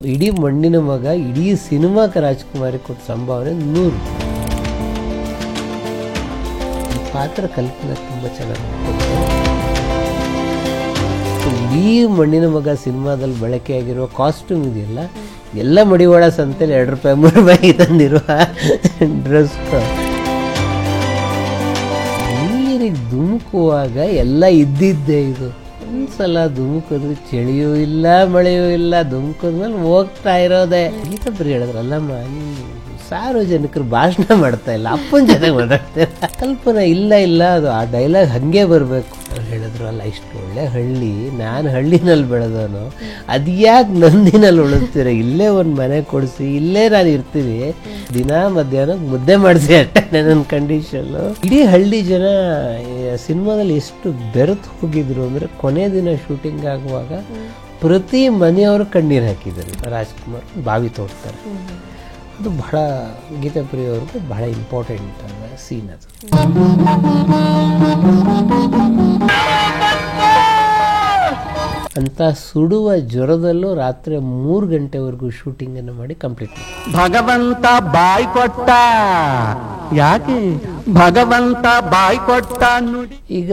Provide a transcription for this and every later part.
ಇಡೀ ಮಣ್ಣಿನ ಮಗ ಇಡೀ ಸಿನಿಮಾಕ್ಕೆ ರಾಜ್ಕುಮಾರಿ ಕೊಟ್ಟ ಸಂಭಾವನೆ 100. ಪಾತ್ರ ಕಲ್ಪನೆ ತುಂಬ ಚೆನ್ನಾಗಿ ಇಡೀ ಮಣ್ಣಿನ ಮಗ ಸಿನಿಮಾದಲ್ಲಿ ಬಳಕೆಯಾಗಿರುವ ಕಾಸ್ಟ್ಯೂಮ್ ಇದೆಯಲ್ಲ, ಎಲ್ಲ ಮಡಿವಾಳ ಸಂತೆಯಲ್ಲಿ 2 ರೂಪಾಯಿ 3 ರೂಪಾಯಿ ತಂದಿರುವ ಡ್ರೆಸ್. ನೀರಿಗೆ ಧುಮುಕುವಾಗ ಎಲ್ಲ ಇದ್ದಿದ್ದೆ. ಇದು ಒಂದ್ಸಲ ಧುಮುಕಿದ್ರೆ ಚಳಿಯೂ ಇಲ್ಲ ಮಳೆಯೂ ಇಲ್ಲ, ಧುಮುಕಿದ್ಮೇಲೆ ಹೋಗ್ತಾ ಇರೋದೆ. ಗೀತಾಪ್ರಿಯ ಹೇಳಿದ್ರಲ್ಲಮ್ಮ, ನೀವು ಸಾರ್ವಜನಿಕರು ಭಾಷಣ ಮಾಡ್ತಾ ಇಲ್ಲ, ಅಪ್ಪನ ಜೊತೆ ಮಾತಾಡ್ತಾ ಇಲ್ಲ. ಕಲ್ಪನಾ ಇಲ್ಲ ಅದು ಆ ಡೈಲಾಗ್ ಹಾಗೆ ಬರಬೇಕು ಅವ್ರು ಹೇಳಿದ್ರು. ಅಲ್ಲ, ಇಷ್ಟು ಒಳ್ಳೆ ಹಳ್ಳಿ, ನಾನು ಹಳ್ಳಿನಲ್ಲಿ ಬೆಳೆದವನು, ಅದ್ಯಾಕೆ ನಂದಿನಲ್ಲಿ ಉಳಿಸ್ತೀರ? ಇಲ್ಲೇ ಒಂದು ಮನೆ ಕೊಡಿಸಿ, ಇಲ್ಲೇ ನಾನು ಇರ್ತೀನಿ, ದಿನ ಮಧ್ಯಾಹ್ನ ಮುದ್ದೆ ಮಾಡಿಸಿ ಅಷ್ಟೇ ನನ್ನ ಕಂಡೀಷನ್ನು. ಇಡೀ ಹಳ್ಳಿ ಜನ ಸಿನಿಮಾದಲ್ಲಿ ಎಷ್ಟು ಬೆರೆತು ಹೋಗಿದ್ರು ಅಂದರೆ, ಕೊನೆ ದಿನ ಶೂಟಿಂಗ್ ಆಗುವಾಗ ಪ್ರತಿ ಮನೆಯವರು ಕಣ್ಣೀರು ಹಾಕಿದರು. ರಾಜ್ಕುಮಾರ್ ಬಾವಿ ತೋಡ್ತಾರೆ. ಅದು ಬಹಳ ಗೀತಾಪ್ರಿಯ ಅವ್ರಿಗೆ ಬಹಳ ಇಂಪಾರ್ಟೆಂಟ್ ಆದ ಸೀನ್ ಅದು. ಅಂತ ಸುಡುವ ಜ್ವರದಲ್ಲೂ ರಾತ್ರಿ 3 ಗಂಟೆವರೆಗೂ ಶೂಟಿಂಗನ್ನು ಮಾಡಿ ಕಂಪ್ಲೀಟ್ ಮಾಡಿ. ಭಗವಂತ ಬಾಯ್ ಕೊಟ್ಟ, ಯಾಕೆ ಭಗವಂತ ಬಾಯ್ ಕೊಟ್ಟ ನುಡಿ. ಈಗ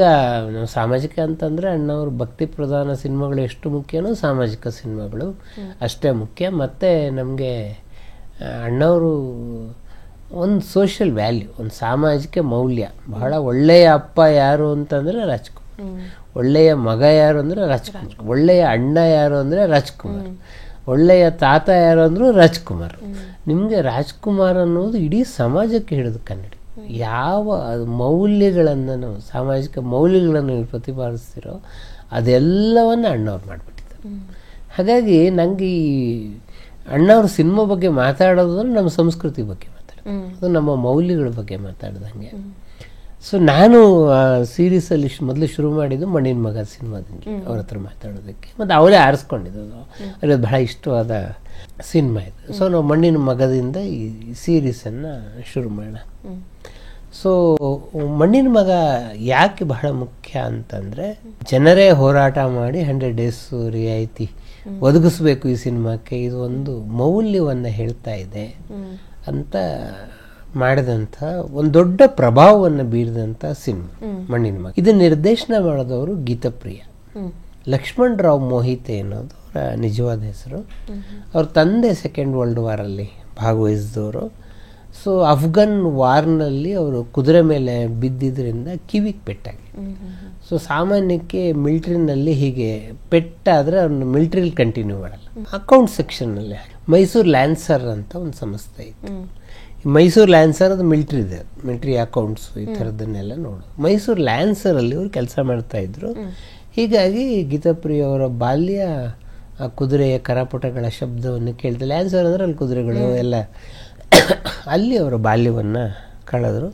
ನಾವು ಸಾಮಾಜಿಕ ಅಂತಂದರೆ ಅಣ್ಣವ್ರ ಭಕ್ತಿ ಪ್ರಧಾನ ಸಿನಿಮಾಗಳು ಎಷ್ಟು ಮುಖ್ಯನೋ ಸಾಮಾಜಿಕ ಸಿನಿಮಾಗಳು ಅಷ್ಟೇ ಮುಖ್ಯ. ಮತ್ತು ನಮಗೆ ಅಣ್ಣವರು ಒಂದು ಸೋಷಿಯಲ್ ವ್ಯಾಲ್ಯೂ, ಒಂದು ಸಾಮಾಜಿಕ ಮೌಲ್ಯ. ಬಹಳ ಒಳ್ಳೆಯ ಅಪ್ಪ ಯಾರು ಅಂತಂದರೆ ರಾಜ್ಕುಮಾರ್, ಒಳ್ಳೆಯ ಮಗ ಯಾರು ಅಂದರೆ ರಾಜ್ಕುಮಾರ್, ಒಳ್ಳೆಯ ಅಣ್ಣ ಯಾರು ಅಂದರೆ ರಾಜ್ಕುಮಾರ್, ಒಳ್ಳೆಯ ತಾತ ಯಾರು ಅಂದರೂ ರಾಜ್ಕುಮಾರ್. ನಿಮಗೆ ರಾಜ್ಕುಮಾರ್ ಅನ್ನೋದು ಇಡೀ ಸಮಾಜಕ್ಕೆ ಹಿಡಿದು ಕನ್ನಡಿ. ಯಾವ ಮೌಲ್ಯಗಳನ್ನು ನಾವು ಸಾಮಾಜಿಕ ಮೌಲ್ಯಗಳನ್ನು ನೀವು ಪ್ರತಿಪಾದಿಸ್ತಿರೋ ಅದೆಲ್ಲವನ್ನು ಅಣ್ಣವ್ರು ಮಾಡಿಬಿಟ್ಟಿದ್ದಾರೆ. ಹಾಗಾಗಿ ನನಗೆ ಈ ಅಣ್ಣವ್ರ ಸಿನಿಮಾ ಬಗ್ಗೆ ಮಾತಾಡೋದು ನಮ್ಮ ಸಂಸ್ಕೃತಿ ಬಗ್ಗೆ ಮಾತಾಡೋದು, ಅದು ನಮ್ಮ ಮೌಲ್ಯಗಳ ಬಗ್ಗೆ ಮಾತಾಡ್ದಂಗೆ. ಸೊ ನಾನು ಆ ಸೀರೀಸಲ್ಲಿ ಮೊದಲು ಶುರು ಮಾಡಿದ್ದು ಮಣ್ಣಿನ ಮಗ ಸಿನಿಮಾದಿಂದ ಅವ್ರ ಹತ್ರ ಮಾತಾಡೋದಕ್ಕೆ. ಮತ್ತು ಅವರೇ ಆರಿಸ್ಕೊಂಡಿದ್ದು, ಅವ್ರಿಗೆ ಬಹಳ ಇಷ್ಟವಾದ ಸಿನಿಮಾ ಇದು. ಸೊ ನಾವು ಮಣ್ಣಿನ ಮಗದಿಂದ ಈ ಸೀರೀಸನ್ನು ಶುರು ಮಾಡೋಣ. ಸೊ ಮಣ್ಣಿನ ಮಗ ಯಾಕೆ ಬಹಳ ಮುಖ್ಯ ಅಂತಂದರೆ, ಜನರೇ ಹೋರಾಟ ಮಾಡಿ 100 ಡೇಸ್ ರಿಯಾಯಿತಿ ಒದಗಿಸ್ಬೇಕು ಈ ಸಿನಿಮಾಕ್ಕೆ, ಇದು ಒಂದು ಮೌಲ್ಯವನ್ನು ಹೇಳ್ತಾ ಇದೆ ಅಂತ ಮಾಡಿದಂಥ ಒಂದು ದೊಡ್ಡ ಪ್ರಭಾವವನ್ನು ಬೀರಿದಂಥ ಸಿನಿಮಾ ಮಣ್ಣಿನ ಮಗ. ಇದು ನಿರ್ದೇಶನ ಮಾಡಿದವರು ಗೀತಾಪ್ರಿಯ. ಲಕ್ಷ್ಮಣ್ ರಾವ್ ಮೋಹಿತೆ ಅನ್ನೋದು ಅವರ ನಿಜವಾದ ಹೆಸರು. ಅವ್ರ ತಂದೆ ಸೆಕೆಂಡ್ ವರ್ಲ್ಡ್ ವಾರಲ್ಲಿ ಭಾಗವಹಿಸಿದವರು. ಸೊ ಅಫ್ಘನ್ ವಾರ್ನಲ್ಲಿ ಅವರು ಕುದುರೆ ಮೇಲೆ ಬಿದ್ದಿದ್ದರಿಂದ ಕಿವಿಗೆ ಪೆಟ್ಟಾಗಿ. ಸೊ ಸಾಮಾನ್ಯಕ್ಕೆ ಮಿಲ್ಟ್ರಿನಲ್ಲಿ ಹೀಗೆ ಪೆಟ್ಟಾದರೆ ಅವ್ರನ್ನ ಮಿಲ್ಟ್ರಿಲಿ ಕಂಟಿನ್ಯೂ ಮಾಡಲ್ಲ, ಅಕೌಂಟ್ ಸೆಕ್ಷನ್ನಲ್ಲಿ. ಮೈಸೂರು ಲ್ಯಾನ್ಸರ್ ಅಂತ ಒಂದು ಸಂಸ್ಥೆ ಇತ್ತು. ಮೈಸೂರು ಲ್ಯಾನ್ಸರ್ ಅದು ಮಿಲ್ಟ್ರಿದೆ, ಮಿಲ್ಟ್ರಿ ಅಕೌಂಟ್ಸು ಈ ಥರದನ್ನೆಲ್ಲ ನೋಡು. ಮೈಸೂರು ಲ್ಯಾನ್ಸರಲ್ಲಿ ಅವರು ಕೆಲಸ ಮಾಡ್ತಾಯಿದ್ರು. ಹೀಗಾಗಿ ಗೀತಾಪ್ರಿಯ ಅವರ ಬಾಲ್ಯ ಆ ಕುದುರೆಯ ಕರಪುಟಗಳ ಶಬ್ದವನ್ನು ಕೇಳ್ತಾರೆ. ಲ್ಯಾನ್ಸರ್ ಅಂದರೆ ಅಲ್ಲಿ ಕುದುರೆಗಳು ಎಲ್ಲ, ಅಲ್ಲಿ ಅವರ ಬಾಲ್ಯವನ್ನು ಕಳೆದರು.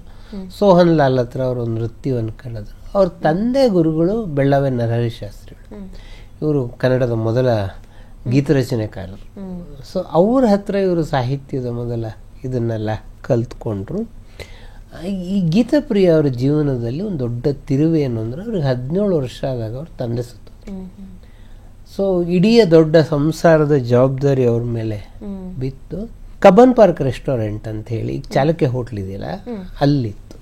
ಸೋಹನ್ ಲಾಲ್ ಹತ್ರ ಅವರು ನೃತ್ಯವನ್ನು ಕಳೆದರು. ಅವ್ರ ತಂದೆ ಗುರುಗಳು ಬೆಳ್ಳವೆ ನರಹರಿ ಶಾಸ್ತ್ರಿಗಳು, ಇವರು ಕನ್ನಡದ ಮೊದಲ ಗೀತರಚನೆಕಾರರು. ಸೊ ಅವ್ರ ಹತ್ರ ಇವರು ಸಾಹಿತ್ಯದ ಮೊದಲ ಇದನ್ನೆಲ್ಲ ಕಲ್ತ್ಕೊಂಡ್ರು. ಈ ಗೀತಾಪ್ರಿಯ ಅವರ ಜೀವನದಲ್ಲಿ ಒಂದು ದೊಡ್ಡ ತಿರುವು ಏನು ಅಂದರೆ, ಅವ್ರಿಗೆ 17 ವರ್ಷ ಆದಾಗ ಅವ್ರ ತಂದೆ ಸತ್ತೋದ್ರು. ಸೊ ಇಡೀ ದೊಡ್ಡ ಸಂಸಾರದ ಜವಾಬ್ದಾರಿ ಅವ್ರ ಮೇಲೆ ಬಿತ್ತು. ಕಬ್ಬನ್ ಪಾರ್ಕ್ ರೆಸ್ಟೋರೆಂಟ್ ಅಂತ ಹೇಳಿ, ಈಗ ಚಾಲುಕ್ಯ ಹೋಟ್ಲ್ ಇದೆಯಲ್ಲ ಅಲ್ಲಿತ್ತು,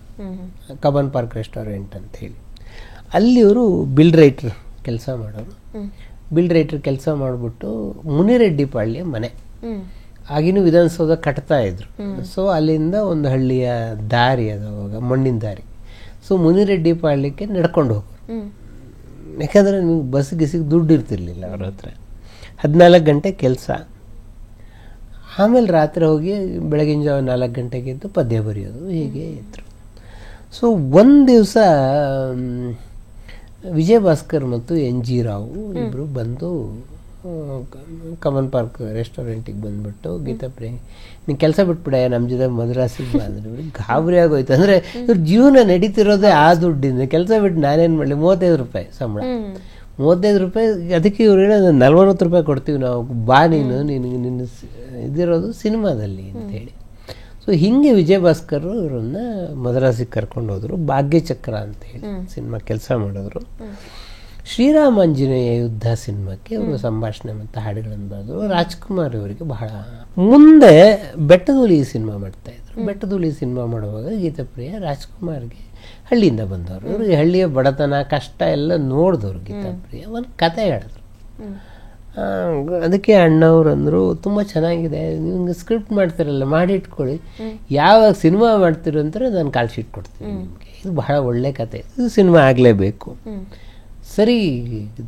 ಕಬ್ಬನ್ ಪಾರ್ಕ್ ರೆಸ್ಟೋರೆಂಟ್ ಅಂತ ಹೇಳಿ. ಅಲ್ಲಿ ಇವರು ಬಿಲ್ ರೈಟರ್ ಕೆಲಸ ಮಾಡೋರು. ಬಿಲ್ ರೈಟರ್ ಕೆಲಸ ಮಾಡಿಬಿಟ್ಟು ಮುನಿರೆಡ್ಡಿ ಪಾಳ್ಯ ಮನೆ, ಆಗಿನೂ ವಿಧಾನಸೌಧ ಕಟ್ತಾ ಇದ್ರು. ಸೊ ಅಲ್ಲಿಂದ ಒಂದು ಹಳ್ಳಿಯ ದಾರಿ ಅದು, ಅವಾಗ ಮಣ್ಣಿನ ದಾರಿ. ಸೊ ಮುನಿರೆಡ್ಡಿ ಪಾಳ್ಯಕ್ಕೆ ನಡ್ಕೊಂಡು ಹೋಗೋರು, ಯಾಕಂದರೆ ನಿಮ್ಗೆ ಬಸ್ ಗಿಸಿಗೆ ದುಡ್ಡು ಇರ್ತಿರ್ಲಿಲ್ಲ ಅವ್ರ ಹತ್ರ. 14 ಗಂಟೆ ಕೆಲಸ, ಆಮೇಲೆ ರಾತ್ರಿ ಹೋಗಿ ಬೆಳಗಿನ ಜಾವ 4 ಗಂಟೆಗೆ ಎದ್ದು ಪದ್ಯ ಬರೆಯೋದು, ಹೀಗೆ ಇದ್ರು. ಸೊ ಒಂದು ದಿವಸ ವಿಜಯ ಭಾಸ್ಕರ್ ಮತ್ತು NG ರಾವ್ ಇಬ್ಬರು ಬಂದು ಕಮನ್ ಪಾರ್ಕ್ ರೆಸ್ಟೋರೆಂಟಿಗೆ ಬಂದುಬಿಟ್ಟು, ಗೀತಾಪ್ರಿಯ ನೀನು ಕೆಲಸ ಬಿಟ್ಬಿಡ, ನಮ್ಮ ಜೊತೆ ಮದ್ರಾಸಿಗೆ ಬಂದ್ರೆ ಗಾಬರಿ ಆಗೋಯ್ತು. ಅಂದರೆ ಇವ್ರ ಜೀವನ ನಡೀತಿರೋದೇ ಆ ದುಡ್ಡಿಂದ. ಕೆಲಸ ಬಿಟ್ಟು ನಾನೇನು ಮಾಡಲಿ, 35 ರೂಪಾಯಿ ಸಂಬಳ, 35 ರೂಪಾಯಿ. ಅದಕ್ಕೆ ಇವ್ರು ಹೇಳೋದು 40 ರೂಪಾಯಿ ಕೊಡ್ತೀವಿ ನಾವು, ಬಾ ನೀನು, ನಿನ್ನ ಇದಿರೋದು ಸಿನಿಮಾದಲ್ಲಿ ಅಂತೇಳಿ. ಸೊ ಹೀಗೆ ವಿಜಯ ಭಾಸ್ಕರ್ ಇವರನ್ನ ಮದ್ರಾಸಿಗೆ ಕರ್ಕೊಂಡು ಹೋದರು. ಭಾಗ್ಯಚಕ್ರ ಅಂತೇಳಿ ಸಿನಿಮಾ ಕೆಲಸ ಮಾಡಿದ್ರು. ಶ್ರೀರಾಮಾಂಜನೇಯ ಯುದ್ಧ ಸಿನಿಮಾಕ್ಕೆ ಅವರು ಸಂಭಾಷಣೆ ಮತ್ತು ಹಾಡುಗಳನ್ನು ಬರೆದ್ರು. ರಾಜ್ಕುಮಾರ್ ಅವರಿಗೆ ಬಹಳ ಮುಂದೆ ಬೆಟ್ಟದೂಲಿ ಸಿನಿಮಾ ಮಾಡ್ತಾಯಿದ್ರು. ಬೆಟ್ಟದೂಲಿ ಸಿನಿಮಾ ಮಾಡುವಾಗ ಗೀತಾಪ್ರಿಯ ರಾಜ್ಕುಮಾರ್ಗೆ ಹಳ್ಳಿಯಿಂದ ಬಂದವರು, ಇವ್ರಿಗೆ ಹಳ್ಳಿಯ ಬಡತನ ಕಷ್ಟ ಎಲ್ಲ ನೋಡಿದವರು ಗೀತಾಪ್ರಿಯ ಒಂದು ಕತೆ ಹೇಳಿದ್ರು. ಅದಕ್ಕೆ ಅಣ್ಣವ್ರು ಅಂದರು, ತುಂಬ ಚೆನ್ನಾಗಿದೆ, ನಿಮ್ಗೆ ಸ್ಕ್ರಿಪ್ಟ್ ಮಾಡ್ತಿರಲ್ಲ ಮಾಡಿಟ್ಕೊಳ್ಳಿ, ಯಾವಾಗ ಸಿನಿಮಾ ಮಾಡ್ತಿರೋ ಅಂತಾರೆ ನಾನು ಕಾಲ್ ಶೀಟ್ ಕೊಡ್ತೀನಿ ನಿಮಗೆ, ಇದು ಬಹಳ ಒಳ್ಳೆ ಕತೆ, ಇದು ಸಿನಿಮಾ ಆಗಲೇಬೇಕು. ಸರಿ,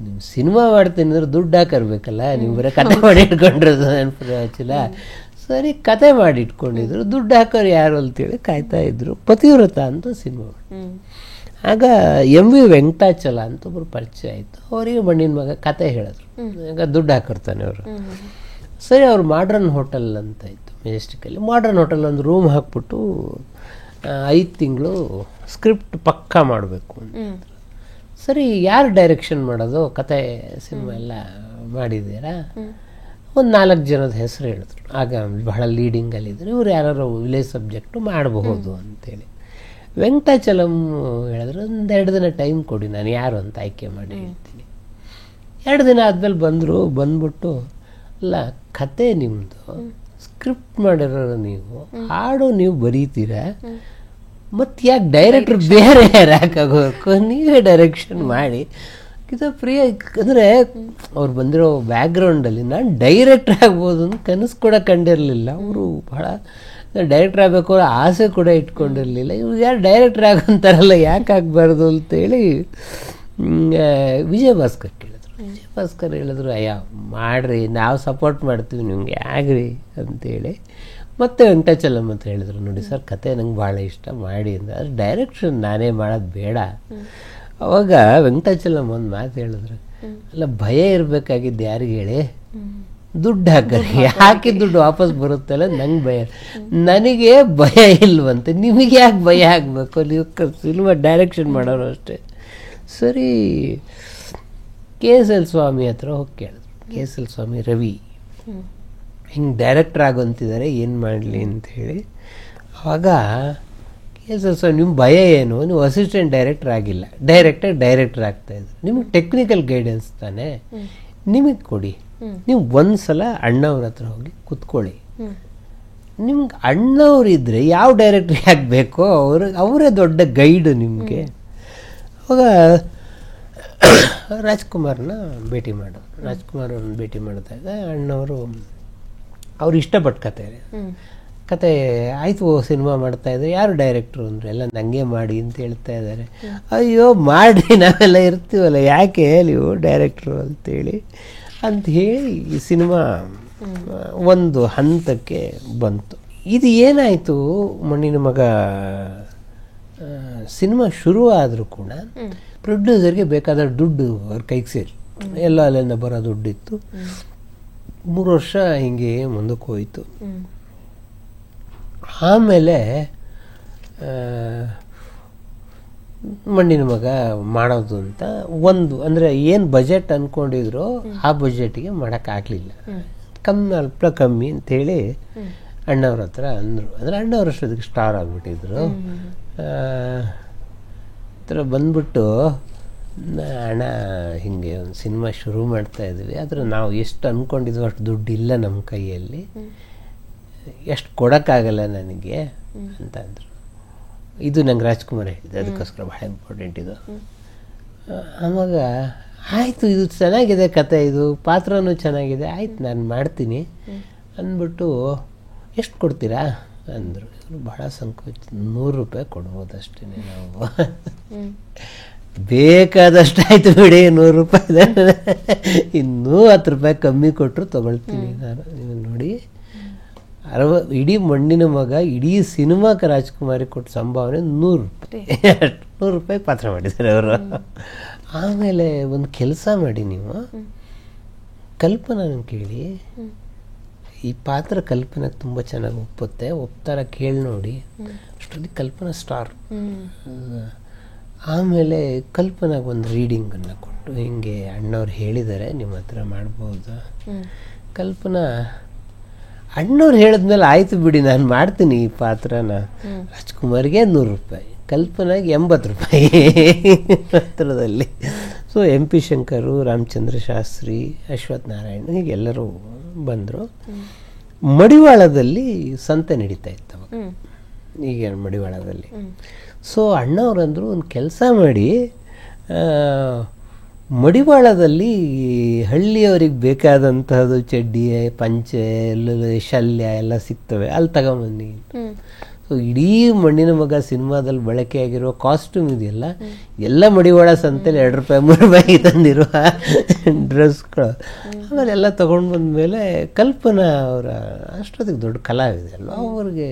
ನೀವು ಸಿನಿಮಾ ಮಾಡ್ತೀನಿ ಅಂದ್ರೆ ದುಡ್ಡು ಹಾಕಿರ್ಬೇಕಲ್ಲ, ನೀವು ಬರೀ ಕತೆ ಮಾಡಿ ಇಟ್ಕೊಂಡಿರೋದು ನೆನಪಿಲ್ಲ. ಸರಿ, ಕತೆ ಮಾಡಿ ಇಟ್ಕೊಂಡಿದ್ರು, ದುಡ್ಡು ಹಾಕೋರು ಯಾರು ಅಂತೇಳಿ ಕಾಯ್ತಾ ಇದ್ರು. ಪತಿವ್ರತ ಅಂತ ಸಿನಿಮಾ. ಆಗ MV ವೆಂಕಟಾಚಲ ಅಂತ ಒಬ್ರು ಪರಿಚಯ ಆಯಿತು. ಅವರಿಗೆ ಮಣ್ಣಿನ ಮಗ ಕತೆ ಹೇಳಿದ್ರು. ಈಗ ದುಡ್ಡು ಹಾಕಿರ್ತಾನೆ ಅವರು. ಸರಿ, ಅವ್ರು ಮಾಡ್ರನ್ ಹೋಟೆಲ್ ಅಂತ ಇತ್ತು ಮೆಜೆಸ್ಟಿಕಲ್ಲಿ. ಮಾಡ್ರನ್ ಹೋಟೆಲ್ ಒಂದು ರೂಮ್ ಹಾಕ್ಬಿಟ್ಟು 5 ತಿಂಗಳು ಸ್ಕ್ರಿಪ್ಟ್ ಪಕ್ಕಾ ಮಾಡಬೇಕು ಅಂತ. ಸರಿ, ಯಾರು ಡೈರೆಕ್ಷನ್ ಮಾಡೋದು, ಕತೆ ಸಿನಿಮಾ ಎಲ್ಲ ಮಾಡಿದ್ದೀರಾ? ಒಂದು 4 ಜನದ ಹೆಸರು ಹೇಳಿದ್ರು. ಆಗ ಬಹಳ ಲೀಡಿಂಗಲ್ಲಿದ್ದರು. ಇವ್ರು ಯಾರು ವಿಲೇಜ್ ಸಬ್ಜೆಕ್ಟು ಮಾಡಬಹುದು ಅಂತೇಳಿ. ವೆಂಕಟಾಚಲಂ ಹೇಳಿದ್ರು, ಒಂದು 2 ದಿನ ಟೈಮ್ ಕೊಡಿ, ನಾನು ಯಾರು ಅಂತ ಆಯ್ಕೆ ಮಾಡಿ ಹೇಳ್ತೀನಿ. 2 ದಿನ ಆದಮೇಲೆ ಬಂದ್ಬಿಟ್ಟು ಅಲ್ಲ, ಕತೆ ನಿಮ್ಮದು, ಸ್ಕ್ರಿಪ್ಟ್ ಮಾಡಿರೋರು ನೀವು, ಹಾಡು ನೀವು ಬರೀತೀರಾ, ಮತ್ತು ಯಾಕೆ ಡೈರೆಕ್ಟ್ರ್ ಬೇರೆ ಯಾರು ಹಾಕಾಗೋಬೇಕು, ನೀವೇ ಡೈರೆಕ್ಷನ್ ಮಾಡಿ. ಗೀತಾಪ್ರಿಯ ಅಂದರೆ ಅವ್ರು ಬಂದಿರೋ ಬ್ಯಾಕ್ಗ್ರೌಂಡಲ್ಲಿ ನಾನು ಡೈರೆಕ್ಟ್ರ್ ಆಗ್ಬೋದು ಅಂತ ಕನಸು ಕೂಡ ಕಂಡಿರಲಿಲ್ಲ. ಅವರು ಬಹಳ ಡೈರೆಕ್ಟ್ರ್ ಆಗಬೇಕು ಅವ್ರ ಆಸೆ ಕೂಡ ಇಟ್ಕೊಂಡಿರಲಿಲ್ಲ. ಇವ್ರು ಯಾರು ಡೈರೆಕ್ಟ್ರ್ ಆಗೋಂತಾರಲ್ಲ, ಯಾಕೆ ಆಗಬಾರ್ದು ಅಂತೇಳಿ ವಿಜಯ ಭಾಸ್ಕರ್ ಕೇಳಿದ್ರು. ವಿಜಯ ಭಾಸ್ಕರ್ ಹೇಳಿದ್ರು, ಅಯ್ಯ ಮಾಡಿರಿ, ನಾವು ಸಪೋರ್ಟ್ ಮಾಡ್ತೀವಿ ನಿಮಗೆ, ಆಗ್ರಿ ಅಂತೇಳಿ. ಮತ್ತು ವೆಂಕಟಾಚಲಂ ಅಂತ ಹೇಳಿದ್ರು, ನೋಡಿ ಸರ್, ಕತೆ ನಂಗೆ ಭಾಳ ಇಷ್ಟ, ಮಾಡಿ ಅಂದರೆ. ಅದು ಡೈರೆಕ್ಷನ್ ನಾನೇ ಮಾಡೋದು ಬೇಡ. ಅವಾಗ ವೆಂಕಟಾಚಲಂ ಒಂದು ಮಾತು ಹೇಳಿದ್ರು, ಅಲ್ಲ, ಭಯ ಇರಬೇಕಾಗಿದ್ದು ಯಾರಿಗೆ ಹೇಳಿ, ದುಡ್ಡು ಹಾಕಿ ಹಾಕಿದ ದುಡ್ಡು ವಾಪಸ್ ಬರುತ್ತಲ್ಲ, ನಂಗೆ ಭಯ. ನನಗೆ ಭಯ ಇಲ್ವಂತೆ, ನಿಮಗೆ ಯಾಕೆ ಭಯ ಆಗಬೇಕು, ನೀವು ಸಿನಿಮಾ ಡೈರೆಕ್ಷನ್ ಮಾಡೋರು ಅಷ್ಟೇ. ಸರಿ, KSL ಸ್ವಾಮಿ ಹತ್ರ ಹೋಗಿ ಕೇಳಿದ್ರು. KSL ಸ್ವಾಮಿ, ರವಿ ಹಿಂಗೆ ಡೈರೆಕ್ಟ್ರ್ ಆಗೋಂತಿದ್ದಾರೆ, ಏನು ಮಾಡಲಿ ಅಂಥೇಳಿ. ಆವಾಗ KSL ಸ್ವಾಮಿ, ನಿಮ್ಮ ಭಯ ಏನು, ನೀವು ಅಸಿಸ್ಟೆಂಟ್ ಡೈರೆಕ್ಟ್ರ್ ಆಗಿಲ್ಲ, ಡೈರೆಕ್ಟ್ರ್ ಆಗ್ತಾಯಿದ್ರು, ನಿಮಗೆ ಟೆಕ್ನಿಕಲ್ ಗೈಡೆನ್ಸ್ ತಾನೇ, ನಿಮಗೆ ಕೊಡಿ, ನೀವು ಒಂದು ಸಲ ಅಣ್ಣವ್ರ ಹತ್ರ ಹೋಗಿ ಕೂತ್ಕೊಳ್ಳಿ, ನಿಮ್ಗೆ ಅಣ್ಣವ್ರಿದ್ರೆ ಯಾವ ಡೈರೆಕ್ಟ್ರ್ ಆಗಬೇಕೋ ಅವರೇ ದೊಡ್ಡ ಗೈಡು ನಿಮಗೆ. ಅವಾಗ ರಾಜ್ಕುಮಾರ್ನ ಭೇಟಿ ಮಾಡೋದು. ರಾಜ್ಕುಮಾರ್ ಅವ್ರನ್ನ ಭೇಟಿ ಮಾಡಿದಾಗ ಅಣ್ಣವರು ಅವ್ರು ಇಷ್ಟಪಟ್ಟು ಕತೆ ಆಯಿತು, ಸಿನಿಮಾ ಮಾಡ್ತಾಯಿದ್ದಾರೆ, ಯಾರು ಡೈರೆಕ್ಟ್ರು ಅಂದರೆ, ಎಲ್ಲ ನನಗೆ ಮಾಡಿ ಅಂತ ಹೇಳ್ತಾ ಇದ್ದಾರೆ. ಅಯ್ಯೋ ಮಾಡಿ, ನಾವೆಲ್ಲ ಇರ್ತೀವಲ್ಲ, ಯಾಕೆ ನೀವು ಡೈರೆಕ್ಟ್ರು ಅಂತೇಳಿ ಅಂತ ಹೇಳಿ ಈ ಸಿನಿಮಾ ಒಂದು ಹಂತಕ್ಕೆ ಬಂತು. ಇದು ಏನಾಯಿತು, ಮಣ್ಣಿನ ಮಗ ಸಿನಿಮಾ ಶುರು ಆದರೂ ಕೂಡ ಪ್ರೊಡ್ಯೂಸರ್ಗೆ ಬೇಕಾದ ದುಡ್ಡು ಅವ್ರ ಕೈಗೆ ಸೇರಿ, ಎಲ್ಲ ಅಲ್ಲಿಂದ ಬರೋ ದುಡ್ಡಿತ್ತು. 3 ವರ್ಷ ಹಿಂಗೆ ಮುಂದಕ್ಕೆ ಹೋಯಿತು. ಆಮೇಲೆ ಮಣ್ಣಿನ ಮಗ ಮಾಡೋದು ಅಂತ ಒಂದು ಅಂದರೆ ಏನು ಬಜೆಟ್ ಅಂದ್ಕೊಂಡಿದ್ರು ಆ ಬಜೆಟ್ಗೆ ಮಾಡೋಕ್ಕಾಗಲಿಲ್ಲ, ಅಲ್ಪ ಕಮ್ಮಿ ಅಂಥೇಳಿ ಅಣ್ಣವ್ರ ಹತ್ರ ಅಂದರು. ಅಂದರೆ ಅಣ್ಣವ್ರ ಅಷ್ಟೊತ್ತಿಗೆ ಸ್ಟಾರ್ ಆಗಿಬಿಟ್ಟಿದ್ರು. ಹತ್ರ ಬಂದ್ಬಿಟ್ಟು, ಅಣ್ಣ ಹಿಂಗೆ ಒಂದು ಸಿನಿಮಾ ಶುರು ಮಾಡ್ತಾಯಿದ್ವಿ, ಆದರೆ ನಾವು ಎಷ್ಟು ಅಂದ್ಕೊಂಡಿದ್ವಿ ಅಷ್ಟು ದುಡ್ಡು ಇಲ್ಲ ನಮ್ಮ ಕೈಯಲ್ಲಿ, ಎಷ್ಟು ಕೊಡೋಕ್ಕಾಗಲ್ಲ ನನಗೆ ಅಂತ ಅಂದರು. ಇದು ನಂಗೆ ರಾಜ್ಕುಮಾರ್ ಹೇಳಿದೆ, ಅದಕ್ಕೋಸ್ಕರ ಭಾಳ ಇಂಪಾರ್ಟೆಂಟ್ ಇದು. ಆವಾಗ ಆಯಿತು, ಇದು ಚೆನ್ನಾಗಿದೆ ಕತೆ, ಇದು ಪಾತ್ರನೂ ಚೆನ್ನಾಗಿದೆ, ಆಯ್ತು ನಾನು ಮಾಡ್ತೀನಿ ಅಂದ್ಬಿಟ್ಟು, ಎಷ್ಟು ಕೊಡ್ತೀರಾ ಅಂದರು. ಭಾಳ ಸಂಕೋಚ, 100 ರೂಪಾಯಿ ಕೊಡ್ಬೋದು ಅಷ್ಟೇ, ನಾವು ಬೇಕಾದಷ್ಟು ಆಯಿತು ಬಿಡಿ, 100 ರೂಪಾಯಿ, ಇನ್ನೂ 10 ರೂಪಾಯಿ ಕಮ್ಮಿ ಕೊಟ್ಟರು ತೊಗೊಳ್ತೀನಿ ನಾನು. ನೀವು ನೋಡಿ, ಇಡೀ ಮಣ್ಣಿನ ಮಗ ಇಡೀ ಸಿನಿಮಾಕ್ಕೆ ರಾಜ್ಕುಮಾರಿಗೆ ಕೊಟ್ಟ ಸಂಭಾವನೆ 100 ರೂಪಾಯಿ. 100 ರೂಪಾಯಿ ಪಾತ್ರ ಮಾಡಿದ್ದಾರೆ ಅವರು. ಆಮೇಲೆ ಒಂದು ಕೆಲಸ ಮಾಡಿ, ನೀವು ಕಲ್ಪನಾನ ಕೇಳಿ, ಈ ಪಾತ್ರ ಕಲ್ಪನೆಗೆ ತುಂಬ ಚೆನ್ನಾಗಿ ಒಪ್ತಾರ ಕೇಳಿ ನೋಡಿ. ಅಷ್ಟೊಂದು ಕಲ್ಪನಾ ಸ್ಟಾರ್. ಆಮೇಲೆ ಕಲ್ಪನಾಗ ಒಂದು ರೀಡಿಂಗನ್ನು ಕೊಟ್ಟು, ಹಿಂಗೆ ಅಣ್ಣವ್ರು ಹೇಳಿದ್ದಾರೆ ನಿಮ್ಮ ಹತ್ರ ಮಾಡ್ಬೋದು. ಕಲ್ಪನಾ ಅಣ್ಣವ್ರು ಹೇಳಿದ್ಮೇಲೆ ಆಯಿತು ಬಿಡಿ, ನಾನು ಮಾಡ್ತೀನಿ ಈ ಪಾತ್ರನ. ರಾಜ್ಕುಮಾರ್ಗೆ 100 ರೂಪಾಯಿ, ಕಲ್ಪನಾಗೆ 80 ರೂಪಾಯಿ ಹತ್ರದಲ್ಲಿ. So M P Shankar, Ramachandra Shastri, Ashwath Narayan ಹೀಗೆಲ್ಲರೂ ಬಂದರು. ಮಡಿವಾಳದಲ್ಲಿ ಸಂತೆ ನಡೀತಾ ಇತ್ತು ಅವಾಗ, ಈಗ ಮಡಿವಾಳದಲ್ಲಿ. ಸೊ ಅಣ್ಣವ್ರಂದರು ಒಂದು ಕೆಲಸ ಮಾಡಿ, ಮಡಿವಾಳದಲ್ಲಿ ಹಳ್ಳಿಯವ್ರಿಗೆ ಬೇಕಾದಂಥದ್ದು ಚಡ್ಡಿ, ಪಂಚೆ, ಶಲ್ಯ ಎಲ್ಲ ಸಿಗ್ತವೆ, ಅಲ್ಲಿ ತಗೊಂಬನ್ನಿ. ಸೊ ಇಡೀ ಮಣ್ಣಿನ ಮಗ ಸಿನಿಮಾದಲ್ಲಿ ಬಳಕೆಯಾಗಿರುವ ಕಾಸ್ಟ್ಯೂಮ್ ಇದೆಯಲ್ಲ, ಎಲ್ಲ ಮಡಿವಾಳ ಸಂತೆಲಿ 2 ರೂಪಾಯಿ 3 ರೂಪಾಯಿ ತಂದಿರುವ ಡ್ರೆಸ್ಗಳು. ಆಮೇಲೆ ಎಲ್ಲ ತೊಗೊಂಡು ಬಂದಮೇಲೆ ಕಲ್ಪನಾ ಅವರ ಅಷ್ಟೊತ್ತಿಗೆ ದೊಡ್ಡ ಕಲಾವಿದೆ ಅಲ್ವ, ಅವ್ರಿಗೆ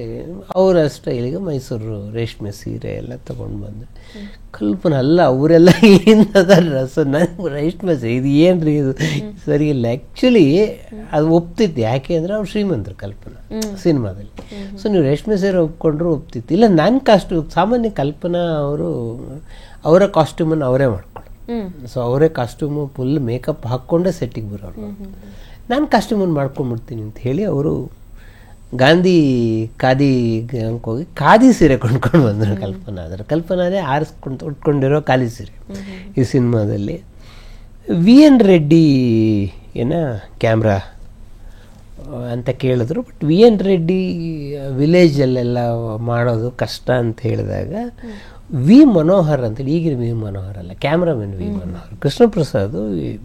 ಅವರ ಸ್ಟೈಲಿಗೆ ಮೈಸೂರು ರೇಷ್ಮೆ ಸೀರೆ ಎಲ್ಲ ತೊಗೊಂಡು ಬಂದೆ. ಕಲ್ಪನಾ ಅಲ್ಲ, ಅವರೆಲ್ಲ ಏನಿಂದ ಡ್ರೆಸ್, ನನಗೆ ರೇಷ್ಮೆ ಸೀರೆ ಇದು ಏನು ರೀ ಇದು ಸರಿ ಇಲ್ಲ. ಆ್ಯಕ್ಚುಲಿ ಅದು ಒಪ್ತಿತ್ತು, ಯಾಕೆ ಅಂದರೆ ಅವ್ರು ಶ್ರೀಮಂತರು ಕಲ್ಪನಾ ಸಿನಿಮಾದಲ್ಲಿ. ಸೊ ನೀವು ರೇಷ್ಮೆ ಸೀರೆ ಒಪ್ಕೊಂಡ್ರು ಒಪ್ತಿತ್ತು. ಇಲ್ಲ ನನ್ನ ಕಾಸ್ಟ್ಯೂಮ್, ಸಾಮಾನ್ಯ ಕಲ್ಪನಾ ಅವರು ಅವರ ಕಾಸ್ಟ್ಯೂಮನ್ನು ಅವರೇ ಮಾಡ್ಕೊಂಡು, ಸೊ ಅವರೇ ಕಾಸ್ಟ್ಯೂಮು ಫುಲ್ ಮೇಕಪ್ ಹಾಕ್ಕೊಂಡೇ ಸೆಟ್ಟಿಗೆ ಬರೋರು. ನಾನು ಕಾಸ್ಟ್ಯೂಮನ್ನು ಮಾಡ್ಕೊಂಡ್ಬಿಡ್ತೀನಿ ಅಂತ ಹೇಳಿ ಅವರು ಗಾಂಧಿ ಖಾದಿ ಹೋಗಿ ಖಾದಿ ಸೀರೆ ಕೊಂಡ್ಕೊಂಡು ಬಂದರು ಕಲ್ಪನಾ. ಅದರ ಕಲ್ಪನಾನೇ ಆರಿಸ್ಕೊಂಡು ಉಟ್ಕೊಂಡಿರೋ ಖಾದಿ ಸೀರೆ ಈ ಸಿನಿಮಾದಲ್ಲಿ. ವಿ ಎನ್ ರೆಡ್ಡಿ ಕ್ಯಾಮ್ರಾ ಅಂತ ಕೇಳಿದ್ರು. ಬಟ್ ವಿ ಎನ್ ರೆಡ್ಡಿ ವಿಲೇಜಲ್ಲೆಲ್ಲ ಮಾಡೋದು ಕಷ್ಟ ಅಂತ ಹೇಳಿದಾಗ ವಿ ಮನೋಹರ್ ಅಂತೇಳಿ, ಈಗಿನ ವಿ ಮನೋಹರ್ ಅಲ್ಲ, ಕ್ಯಾಮ್ರಾಮನ್ ವಿ ಮನೋಹರ್, ಕೃಷ್ಣ ಪ್ರಸಾದ್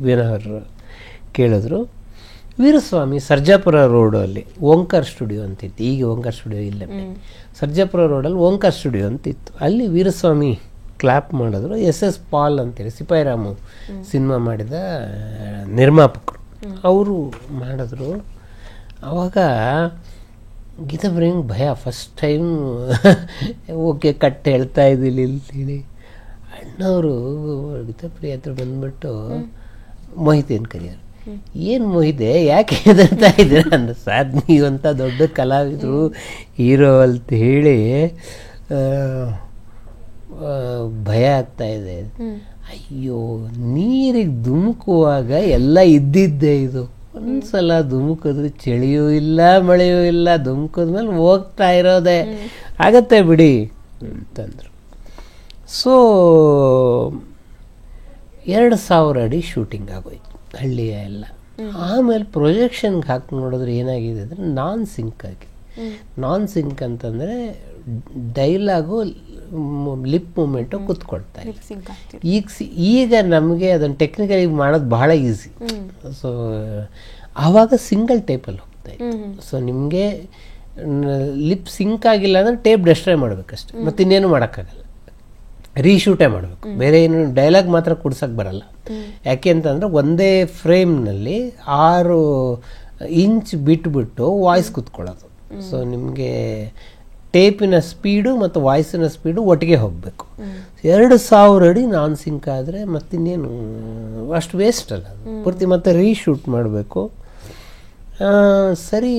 ವಿನೋಹರ್ ಕೇಳಿದ್ರು. ವೀರಸ್ವಾಮಿ ಸರ್ಜಾಪುರ ರೋಡಲ್ಲಿ ಓಂಕಾರ್ ಸ್ಟುಡಿಯೋ ಅಂತಿತ್ತು, ಈಗ ಓಂಕಾರ್ ಸ್ಟುಡಿಯೋ ಇಲ್ಲ, ಸರ್ಜಾಪುರ ರೋಡಲ್ಲಿ ಓಂಕಾರ್ ಸ್ಟುಡಿಯೋ ಅಂತಿತ್ತು. ಅಲ್ಲಿ ವೀರಸ್ವಾಮಿ ಕ್ಲಾಪ್ ಮಾಡಿದ್ರು. ಎಸ್ ಪಾಲ್ ಅಂತೇಳಿ ಸಿಪಾಯಿರಾಮು ಸಿನಿಮಾ ಮಾಡಿದ ನಿರ್ಮಾಪಕರು, ಅವರು ಮಾಡಿದ್ರು. ಆವಾಗ ಗೀತಾ ಪ್ರಿಯಂಗೆ ಭಯ, ಫಸ್ಟ್ ಟೈಮ್ ಓಕೆ ಕಟ್ ಹೇಳ್ತಾ ಇದ್ದಿಲ್ಲ ಅಂತೇಳಿ. ಅಣ್ಣವರು ಗೀತಾ ಪ್ರಿಯ ಹತ್ರ ಬಂದ್ಬಿಟ್ಟು ಮೊಹಿತೇನು ಕರಿಯಾರು, ಏನು ಮೊಹಿತೆ ಯಾಕೆ ಹೆದರ್ತಾ ಇದ್ದೀರ ಅಂದ. ಸರ್ ನೀವಂತ ದೊಡ್ಡ ಕಲಾವಿದರು, ಹೀರೋ ಅಂತ ಹೇಳಿ ಭಯ ಆಗ್ತಾ ಇದೆ. ಅಯ್ಯೋ, ನೀರಿಗೆ ಧುಮುಕುವಾಗ ಎಲ್ಲ ಇದ್ದಿದ್ದೆ, ಇದು ಒಂದ್ಸಲ ಧುಮುಕಿದ್ರೆ ಚಳಿಯೂ ಇಲ್ಲ ಮಳೆಯೂ ಇಲ್ಲ, ಧುಮುಕಿದ್ಮೇಲೆ ಹೋಗ್ತಾ ಇರೋದೆ, ಆಗತ್ತೆ ಬಿಡಿ ಅಂತಂದರು. ಸೊ 2000 ಅಡಿ ಶೂಟಿಂಗ್ ಆಗೋಯ್ತು ಹಳ್ಳಿಯ ಎಲ್ಲ. ಆಮೇಲೆ ಪ್ರೊಜೆಕ್ಷನ್ಗೆ ಹಾಕಿ ನೋಡಿದ್ರೆ ಏನಾಗಿದೆ ಅಂದರೆ ನಾನ್ ಸಿಂಕ್ ಆಗಿದೆ. ನಾನ್ ಸಿಂಕ್ ಅಂತಂದರೆ ಡೈಲಾಗು ಲಿಪ್ ಮೂಮೆಂಟು ಕೂತ್ಕೊಳ್ತಾ ಇದೆ. ಈಗ ನಮಗೆ ಅದನ್ನು ಟೆಕ್ನಿಕಲಿ ಮಾಡೋದು ಭಾಳ ಈಸಿ. ಸೊ ಆವಾಗ ಸಿಂಗಲ್ ಟೇಪಲ್ಲಿ ಹೋಗ್ತಾ ಇತ್ತು. ಸೊ ನಿಮಗೆ ಲಿಪ್ ಸಿಂಕ್ ಆಗಿಲ್ಲ ಅಂದರೆ ಟೇಪ್ ಡೆಸ್ಟ್ರಾಯ್ ಮಾಡಬೇಕಷ್ಟೆ, ಮತ್ತು ಇನ್ನೇನು ಮಾಡೋಕ್ಕಾಗಲ್ಲ, ರೀಶೂಟೇ ಮಾಡಬೇಕು. ಬೇರೆ ಏನು ಡೈಲಾಗ್ ಮಾತ್ರ ಕೊಡ್ಸೋಕ್ಕೆ ಬರಲ್ಲ. ಯಾಕೆ ಅಂತಂದರೆ ಒಂದೇ ಫ್ರೇಮ್ನಲ್ಲಿ 6 ಇಂಚ್ ಬಿಟ್ಬಿಟ್ಟು ವಾಯ್ಸ್ ಕೂತ್ಕೊಳ್ಳೋದು. ಸೊ ನಿಮಗೆ ಟೇಪಿನ ಸ್ಪೀಡು ಮತ್ತು ವಾಯ್ಸಿನ ಸ್ಪೀಡು ಒಟ್ಟಿಗೆ ಹೋಗಬೇಕು. 2000 ಅಡಿ ನಾನ್ ಸಿಂಕ್ ಆದರೆ ಮತ್ತಿನ್ನೇನು ಅಷ್ಟು ವೇಸ್ಟ್ ಅಲ್ಲ, ಪೂರ್ತಿ ಮತ್ತೆ ರೀಶೂಟ್ ಮಾಡಬೇಕು. ಸರಿ,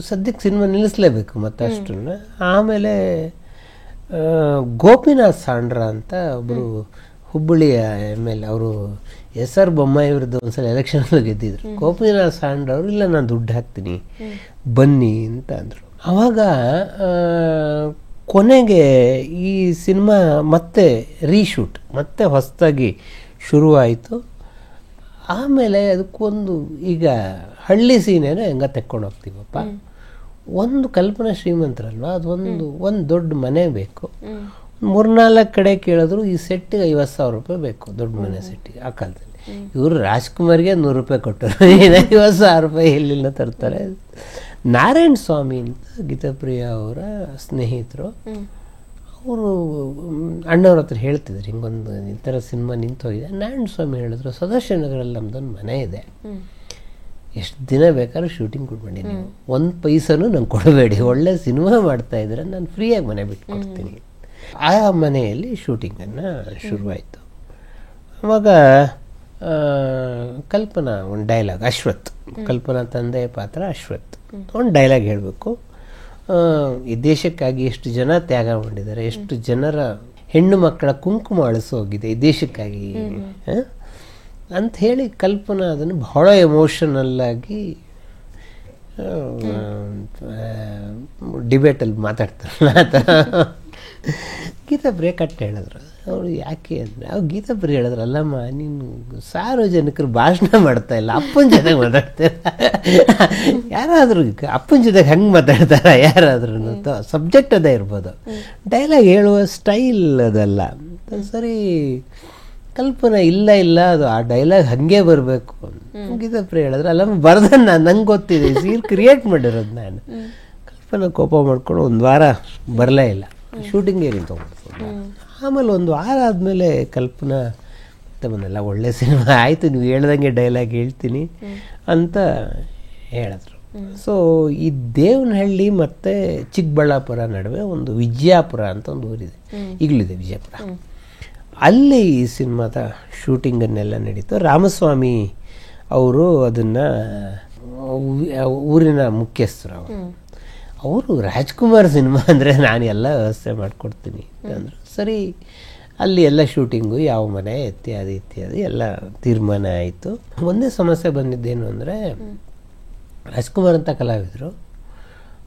ಸದ್ಯಕ್ಕೆ ಸಿನಿಮಾ ನಿಲ್ಲಿಸಲೇಬೇಕು ಮತ್ತೆ ಅಷ್ಟನ್ನು. ಆಮೇಲೆ ಗೋಪಿನಾಥ್ ಸಾಂಡ್ರ ಅಂತ ಒಬ್ಬರು ಹುಬ್ಬಳ್ಳಿಯ ML, ಅವರು SR ಬೊಮ್ಮಾಯಿ ವಿರುದ್ಧ ಒಂದ್ಸಲ ಎಲೆಕ್ಷನಲ್ಲಿ ಗೆದ್ದಿದ್ರು. ಗೋಪಿನಾಥ್ ಸಾಂಡ್ರ ಅವರು ಇಲ್ಲ ನಾನು ದುಡ್ಡು ಹಾಕ್ತೀನಿ ಬನ್ನಿ ಅಂತ ಅಂದರು. ಆವಾಗ ಕೊನೆಗೆ ಈ ಸಿನಿಮಾ ಮತ್ತೆ ರೀಶೂಟ್ ಮತ್ತೆ ಹೊಸದಾಗಿ ಶುರುವಾಯಿತು. ಆಮೇಲೆ ಅದಕ್ಕೊಂದು ಈಗ ಹಳ್ಳಿ ಸೀನೇನೋ ಹೆಂಗ ತೆಕ್ಕೊಂಡು ಹೋಗ್ತೀವಪ್ಪ, ಒಂದು ಕಲ್ಪನಾ ಶ್ರೀಮಂತರಲ್ವ, ಒಂದು ದೊಡ್ಡ ಮನೆ ಬೇಕು. 3-4 ಕಡೆ ಕೇಳಿದ್ರು ಈ ಸೆಟ್ಟಿಗೆ 50,000 ರೂಪಾಯಿ ಬೇಕು, ದೊಡ್ಡ ಮನೆ ಸೆಟ್ಟಿಗೆ. ಆ ಕಾಲದಲ್ಲಿ ಇವರು ರಾಜ್ಕುಮಾರ್ಗೆ 100 ರೂಪಾಯಿ ಕೊಟ್ಟರು, 50,000 ರೂಪಾಯಿ ಎಲ್ಲಿಂದ ತರ್ತಾರೆ. ನಾರಾಯಣ ಸ್ವಾಮಿ ಅಂತ ಗೀತಾಪ್ರಿಯ ಅವರ ಸ್ನೇಹಿತರು, ಅವರು ಅಣ್ಣವ್ರ ಹತ್ರ ಹೇಳ್ತಿದ್ರು ಹಿಂಗೊಂದು ಈ ಥರ ಸಿನಿಮಾ ನಿಂತೋಗಿದೆ. ನಾರಾಯಣ ಸ್ವಾಮಿ ಹೇಳಿದ್ರು, ಸದಾಶಿವನಗರಲ್ಲಿ ನಮ್ದೊಂದು ಮನೆ ಇದೆ, ಎಷ್ಟು ದಿನ ಬೇಕಾದ್ರೂ ಶೂಟಿಂಗ್ ಕೊಡ್ಬೇಡಿ, ನೀವು 1 ಪೈಸನೂ ನಂಗೆ ಕೊಡಬೇಡಿ, ಒಳ್ಳೆ ಸಿನಿಮಾ ಮಾಡ್ತಾ ಇದ್ರೆ ನಾನು ಫ್ರೀಯಾಗಿ ಮನೆ ಬಿಟ್ಟು ಕೊಡ್ತೀನಿ. ಆ ಮನೆಯಲ್ಲಿ ಶೂಟಿಂಗನ್ನು ಶುರುವಾಯಿತು. ಆವಾಗ ಕಲ್ಪನಾ ಒಂದು ಡೈಲಾಗ್, ಅಶ್ವಥ್, ಕಲ್ಪನಾ ತಂದೆ ಪಾತ್ರ ಅಶ್ವಥ್, ಒಂದು ಡೈಲಾಗ್ ಹೇಳಬೇಕು. ಈ ದೇಶಕ್ಕಾಗಿ ಎಷ್ಟು ಜನ ತ್ಯಾಗ ಮಾಡಿದ್ದಾರೆ, ಎಷ್ಟು ಜನರ ಹೆಣ್ಣು ಮಕ್ಕಳ ಕುಂಕುಮ ಅಳಿಸೋಗಿದೆ ಈ ದೇಶಕ್ಕಾಗಿ ಅಂತ ಹೇಳಿ ಕಲ್ಪನಾ ಅದನ್ನು ಬಹಳ ಎಮೋಷನಲ್ ಆಗಿ ಡಿಬೇಟಲ್ಲಿ ಮಾತಾಡ್ತಾರಲ್ಲ ಆ ಥರ ಗೀತಾ ಬ್ರೇಕಟ್ ಹೇಳಿದ್ರು. ಅವರು ಯಾಕೆ ಅಂದರೆ ಅವ್ರು ಗೀತಾಪ್ರಿಯ ಹೇಳಿದ್ರು, ಅಲ್ಲಮ್ಮ ನೀನು ಸಾರ್ವಜನಿಕರು ಭಾಷಣ ಮಾಡ್ತಾ ಇಲ್ಲ, ಅಪ್ಪನ ಜೊತೆಗೆ ಮಾತಾಡ್ತಾ ಇಲ್ಲ. ಯಾರಾದರೂ ಅಪ್ಪನ ಜೊತೆಗೆ ಹಂಗೆ ಮಾತಾಡ್ತಾರ ಯಾರಾದ್ರೂ? ಸಬ್ಜೆಕ್ಟ್ ಅದೇ ಇರ್ಬೋದು, ಡೈಲಾಗ್ ಹೇಳುವ ಸ್ಟೈಲ್ ಅದಲ್ಲ. ಸರಿ ಕಲ್ಪನಾ ಇಲ್ಲ ಅದು ಆ ಡೈಲಾಗ್ ಹಾಗೆ ಬರಬೇಕು ಗೀತಾಪ್ರಿಯ ಹೇಳಿದ್ರೆ, ಅಲ್ಲಮ್ಮ ಬರ್ದನ್ನ ನಂಗೆ ಗೊತ್ತಿದೆ, ಸೀನ್ ಕ್ರಿಯೇಟ್ ಮಾಡಿರೋದು ನಾನು. ಕಲ್ಪನಾ ಕೋಪ ಮಾಡ್ಕೊಂಡು ಒಂದು ವಾರ ಬರಲೇ ಇಲ್ಲ, ಶೂಟಿಂಗೇ ನಿಂತ್ಕೊಂಡ್ಬಿಡ್ತು. ಆಮೇಲೆ ಒಂದು ವಾರ ಆದಮೇಲೆ ಕಲ್ಪನಾ ತಮ್ಮನ್ನೆಲ್ಲ ಒಳ್ಳೆ ಸಿನಿಮಾ ಆಯಿತು, ನೀವು ಹೇಳ್ದಂಗೆ ಡೈಲಾಗ್ ಹೇಳ್ತೀನಿ ಅಂತ ಹೇಳಿದ್ರು. ಸೊ ಈ ದೇವನಹಳ್ಳಿ ಮತ್ತು ಚಿಕ್ಕಬಳ್ಳಾಪುರ ನಡುವೆ ಒಂದು ವಿಜಯಪುರ ಅಂತ ಒಂದು ಊರಿದೆ, ಈಗಲಿದೆ ವಿಜಯಪುರ. ಅಲ್ಲಿ ಈ ಸಿನಿಮಾದ ಶೂಟಿಂಗನ್ನೆಲ್ಲ ನಡೀತು. ರಾಮಸ್ವಾಮಿ ಅವರು ಅದನ್ನು ಊರಿನ ಮುಖ್ಯಸ್ಥರು ಅವರು ರಾಜ್ಕುಮಾರ್ ಸಿನಿಮಾ ಅಂದರೆ ನಾನು ಎಲ್ಲ ವ್ಯವಸ್ಥೆ ಮಾಡಿಕೊಡ್ತೀನಿ ಅಂತಂದರು. ಸರಿ ಅಲ್ಲಿ ಎಲ್ಲ ಶೂಟಿಂಗು, ಯಾವ ಮನೆ ಇತ್ಯಾದಿ ಎಲ್ಲ ತೀರ್ಮಾನ ಆಯಿತು. ಒಂದೇ ಸಮಸ್ಯೆ ಬಂದಿದ್ದೇನು ಅಂದರೆ, ರಾಜ್ಕುಮಾರ್ ಅಂತ ಕಲಾವಿದರು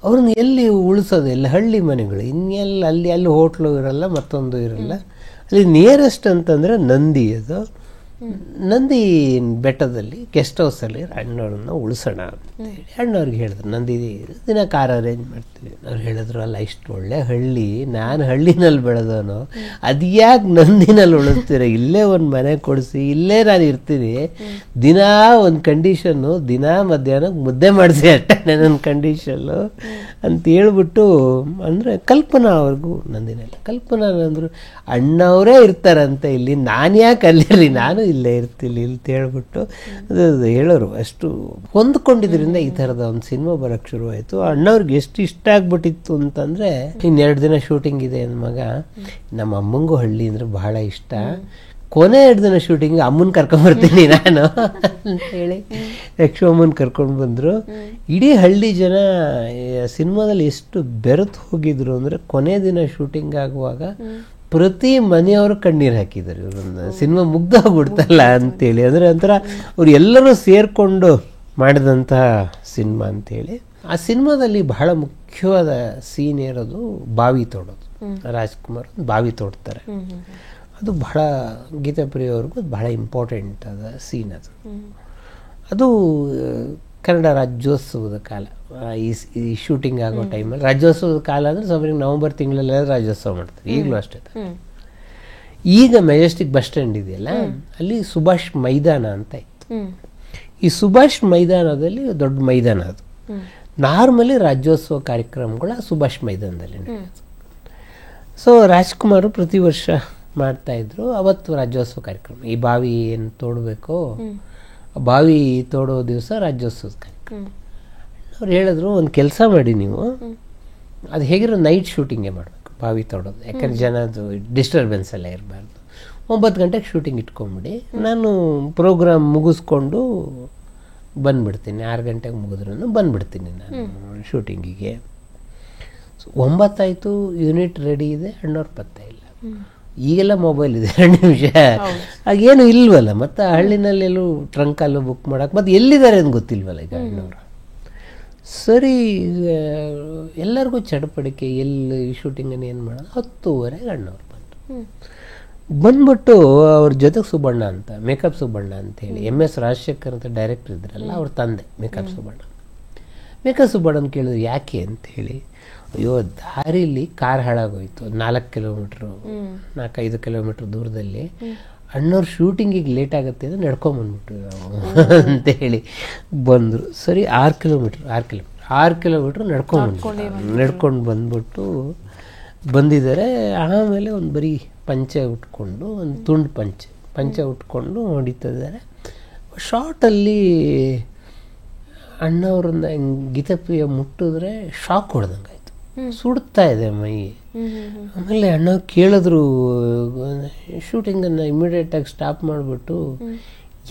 ಅವ್ರನ್ನ ಎಲ್ಲಿ ಉಳಿಸೋದು, ಎಲ್ಲ ಹಳ್ಳಿ ಮನೆಗಳು, ಇನ್ನೆಲ್ಲ ಅಲ್ಲಿ ಹೋಟ್ಲು ಇರಲ್ಲ, ಮತ್ತೊಂದು ಇರಲ್ಲ. ಅಲ್ಲಿ ನಿಯರೆಸ್ಟ್ ಅಂತಂದರೆ ನಂದಿ, ಅದು ನಂದಿ ಬೆಟ್ಟದಲ್ಲಿ ಗೆಸ್ಟ್ ಹೌಸಲ್ಲಿ ಅಣ್ಣವ್ರನ್ನ ಉಳಿಸೋಣ ಅಂತೇಳಿ ಅಣ್ಣವ್ರಿಗೆ ಹೇಳಿದ್ರು. ನಂದಿ ದಿನ ಕಾರ್ ಅರೇಂಜ್ ಮಾಡ್ತೀವಿ. ಅವ್ರು ಹೇಳಿದ್ರು, ಅಲ್ಲ ಇಷ್ಟು ಒಳ್ಳೆ ಹಳ್ಳಿ, ನಾನು ಹಳ್ಳಿನಲ್ಲಿ ಬೆಳೆದವನು, ಅದು ಯಾಕೆ ನಂದಿನಲ್ಲಿ ಉಳಿಸ್ತೀರ, ಇಲ್ಲೇ ಒಂದು ಮನೆ ಕೊಡಿಸಿ ಇಲ್ಲೇ ನಾನು ಇರ್ತೀನಿ, ದಿನಾ ಒಂದು ಕಂಡೀಷನ್ನು, ದಿನಾ ಮಧ್ಯಾಹ್ನಕ್ಕೆ ಮುದ್ದೆ ಮಾಡಿಸಿ ಅಷ್ಟೇ ನನ್ನ ಕಂಡೀಷನ್ನು ಅಂತ ಹೇಳ್ಬಿಟ್ಟು. ಅಂದರೆ ಕಲ್ಪನಾ ಅವ್ರಿಗೂ ನಂದಿನಲ್ಲಿ, ಕಲ್ಪನಾ ಅಂದರು ಅಣ್ಣವರೇ ಇರ್ತಾರಂತೆ ಇಲ್ಲಿ, ನಾನು ಯಾಕೆ ಅಲ್ಲಿರಲಿ, ನಾನು ಇಲ್ಲೇ ಇರ್ತಿಲ್ಲ ಅಂತ ಹೇಳ್ಬಿಟ್ಟು ಅದು ಹೇಳೋರು. ಅಷ್ಟು ಹೊಂದ್ಕೊಂಡಿದ್ರಿಂದ ಈ ಥರದ ಒಂದು ಸಿನಿಮಾ ಬರೋಕ್ಕೆ ಶುರುವಾಯಿತು. ಅಣ್ಣವ್ರಿಗೆ ಎಷ್ಟು ಇಷ್ಟ ಆಗ್ಬಿಟ್ಟಿತ್ತು ಅಂತಂದರೆ, ಇನ್ನೆರಡು ದಿನ ಶೂಟಿಂಗ್ ಇದೆ ಅಂದ ಮಗ, ನಮ್ಮ ಅಮ್ಮಂಗೂ ಹಳ್ಳಿ ಅಂದರೆ ಬಹಳ ಇಷ್ಟ, ಕೊನೆ 2 ದಿನ ಶೂಟಿಂಗ್ ಅಮ್ಮನ ಕರ್ಕೊಂಬರ್ತೀನಿ ನಾನು ಅಂತ ಹೇಳಿ ಯಕ್ಷಮ್ಮನ ಕರ್ಕೊಂಡು ಬಂದರು. ಇಡೀ ಹಳ್ಳಿ ಜನ ಸಿನಿಮಾದಲ್ಲಿ ಎಷ್ಟು ಬೆರೆತು ಹೋಗಿದ್ರು ಅಂದರೆ, ಕೊನೆ ದಿನ ಶೂಟಿಂಗ್ ಆಗುವಾಗ ಪ್ರತಿ ಮನೆಯವರು ಕಣ್ಣೀರು ಹಾಕಿದ್ದಾರೆ, ಇವ್ರನ್ನ ಸಿನಿಮಾ ಮುಗ್ದೋಗ್ಬಿಡ್ತಲ್ಲ ಅಂತೇಳಿ. ಅಂದರೆ ಒಂಥರ ಅವ್ರು ಎಲ್ಲರೂ ಸೇರಿಕೊಂಡು ಮಾಡಿದಂತಹ ಸಿನಿಮಾ ಅಂಥೇಳಿ. ಆ ಸಿನಿಮಾದಲ್ಲಿ ಬಹಳ ಮುಖ್ಯವಾದ ಸೀನ್ ಇರೋದು ಬಾವಿ ತೋಡೋದು. ರಾಜ್ಕುಮಾರ್ ಬಾವಿ ತೋಡ್ತಾರೆ, ಅದು ಬಹಳ ಗೀತಾಪ್ರಿಯವ್ರಿಗೂ ಬಹಳ ಇಂಪಾರ್ಟೆಂಟ್ ಆದ ಸೀನ್ ಅದು. ಅದು ಕನ್ನಡ ರಾಜ್ಯೋತ್ಸವದ ಕಾಲ, ಈ ಶೂಟಿಂಗ್ ಆಗೋ ಟೈಮಲ್ಲಿ ರಾಜ್ಯೋತ್ಸವದ ಕಾಲ ಅಂದರೆ ಸುಮಾರು ನವಂಬರ್ ತಿಂಗಳಲ್ಲೆಲ್ಲ ರಾಜ್ಯೋತ್ಸವ ಮಾಡ್ತಾರೆ, ಈಗಲೂ ಅಷ್ಟೇ. ಈಗ ಮೆಜೆಸ್ಟಿಕ್ ಬಸ್ ಸ್ಟ್ಯಾಂಡ್ ಇದೆಯಲ್ಲ, ಅಲ್ಲಿ ಸುಭಾಷ್ ಮೈದಾನ ಅಂತ ಇತ್ತು. ಈ ಸುಭಾಷ್ ಮೈದಾನದಲ್ಲಿ ದೊಡ್ಡ ಮೈದಾನ ಅದು. ನಾರ್ಮಲಿ ರಾಜ್ಯೋತ್ಸವ ಕಾರ್ಯಕ್ರಮಗಳ ಸುಭಾಷ್ ಮೈದಾನದಲ್ಲಿ ನಡೆಯೋದು. ಸೊ ರಾಜ್ಕುಮಾರ್ ಪ್ರತಿ ವರ್ಷ ಮಾಡ್ತಾಯಿದ್ರು. ಅವತ್ತು ರಾಜ್ಯೋತ್ಸವ ಕಾರ್ಯಕ್ರಮ, ಈ ಬಾವಿ ಏನು ತೋಡಬೇಕು, ಬಾವಿ ತೋಡೋ ದಿವಸ ರಾಜ್ಯೋತ್ಸವದ ಕಾರ್ಯಕ್ರಮ. ಅವ್ರು ಹೇಳಿದ್ರು, ಒಂದು ಕೆಲಸ ಮಾಡಿ ನೀವು, ಅದು ಹೇಗಿರೋ ನೈಟ್ ಶೂಟಿಂಗೇ ಮಾಡಬೇಕು ಬಾವಿ ತೋಡೋದು, ಯಾಕಂದ್ರೆ ಜನದು ಡಿಸ್ಟರ್ಬೆನ್ಸ್ ಎಲ್ಲ ಇರಬಾರ್ದು. 9 ಗಂಟೆಗೆ ಶೂಟಿಂಗ್ ಇಟ್ಕೊಂಬಿಡಿ, ನಾನು ಪ್ರೋಗ್ರಾಮ್ ಮುಗಿಸ್ಕೊಂಡು ಬಂದುಬಿಡ್ತೀನಿ, 6 ಗಂಟೆಗೆ ಮುಗಿದ್ರೂ ಬಂದುಬಿಡ್ತೀನಿ ನಾನು ಶೂಟಿಂಗಿಗೆ. 9 ಆಯಿತು, ಯೂನಿಟ್ ರೆಡಿ ಇದೆ, ಅಣ್ಣವ್ರು ಪತ್ತೆ ಇಲ್ಲ. ಈಗೆಲ್ಲ ಮೊಬೈಲ್ ಇದೆ, 2 ನಿಮಿಷ ಆಗೇನು ಇಲ್ವಲ್ಲ, ಮತ್ತು ಹಳ್ಳಿನಲ್ಲೆಲ್ಲೂ ಟ್ರಂಕಲ್ಲೂ ಬುಕ್ ಮಾಡೋಕೆ, ಮತ್ತು ಎಲ್ಲಿದ್ದಾರೆ ಅಂತ ಗೊತ್ತಿಲ್ವಲ್ಲ ಈಗ ಅಣ್ಣವ್ರು. ಸರಿ ಎಲ್ಲರಿಗೂ ಚಡಪಡಿಕೆ, ಎಲ್ಲಿ ಶೂಟಿಂಗನ್ನು ಏನು ಮಾಡೋದು. 10:15 ಅಣ್ಣವ್ರು ಬಂದ್ಬಿಟ್ಟು ಅವ್ರ ಜೊತೆಗೆ ಸುಬ್ಬಣ್ಣ ಅಂತ, ಮೇಕಪ್ ಸುಬ್ಬಣ್ಣ ಅಂತೇಳಿ, MS ರಾಜಶೇಖರ್ ಅಂತ ಡೈರೆಕ್ಟರ್ ಇದ್ರಲ್ಲ, ಅವ್ರ ತಂದೆ ಮೇಕಪ್ ಸುಬ್ಬಣ್ಣ. ಮೇಕಪ್ ಸುಬ್ಬಣ್ಣನ ಕೇಳಿದ್ರು ಯಾಕೆ ಅಂತೇಳಿ, ಅಯ್ಯೋ ದಾರಿಲಿ ಕಾರ್ ಹಾಳಾಗೋಯ್ತು, 4 ಕಿಲೋಮೀಟ್ರು 4-5 ಕಿಲೋಮೀಟ್ರ್ ದೂರದಲ್ಲಿ, ಅಣ್ಣವ್ರು ಶೂಟಿಂಗಿಗೆ ಲೇಟ್ ಆಗುತ್ತೆ ಅಂತ ನಡ್ಕೊಂಬಂದ್ಬಿಟ್ರು ನಾವು ಅಂತೇಳಿ ಬಂದರು. ಸರಿ 6 ಕಿಲೋಮೀಟ್ರ್ ನಡ್ಕೊಂಡು ಬಂದ್ಬಿಟ್ಟು ಬಂದಿದ್ದಾರೆ. ಆಮೇಲೆ ಒಂದು ಬರೀ ಪಂಚೆ ಉಟ್ಕೊಂಡು, ಒಂದು ತುಂಡು ಪಂಚೆ ಉಟ್ಕೊಂಡು ಹೊಡಿತಿದ್ದಾರೆ. ಶಾರ್ಟಲ್ಲಿ ಅಣ್ಣವ್ರನ್ನ ಗೀತಾಪ್ರಿಯ ಮುಟ್ಟಿದ್ರೆ ಶಾಕ್ ಹೊಡೆದಂಗೆ ಆಯಿತು, ಸುಡ್ತಾ ಇದೆ ಮೈ. ಆಮೇಲೆ ಅಣ್ಣ ಕೇಳಿದ್ರು, ಶೂಟಿಂಗನ್ನು ಇಮಿಡಿಯೇಟಾಗಿ ಸ್ಟಾಪ್ ಮಾಡಿಬಿಟ್ಟು,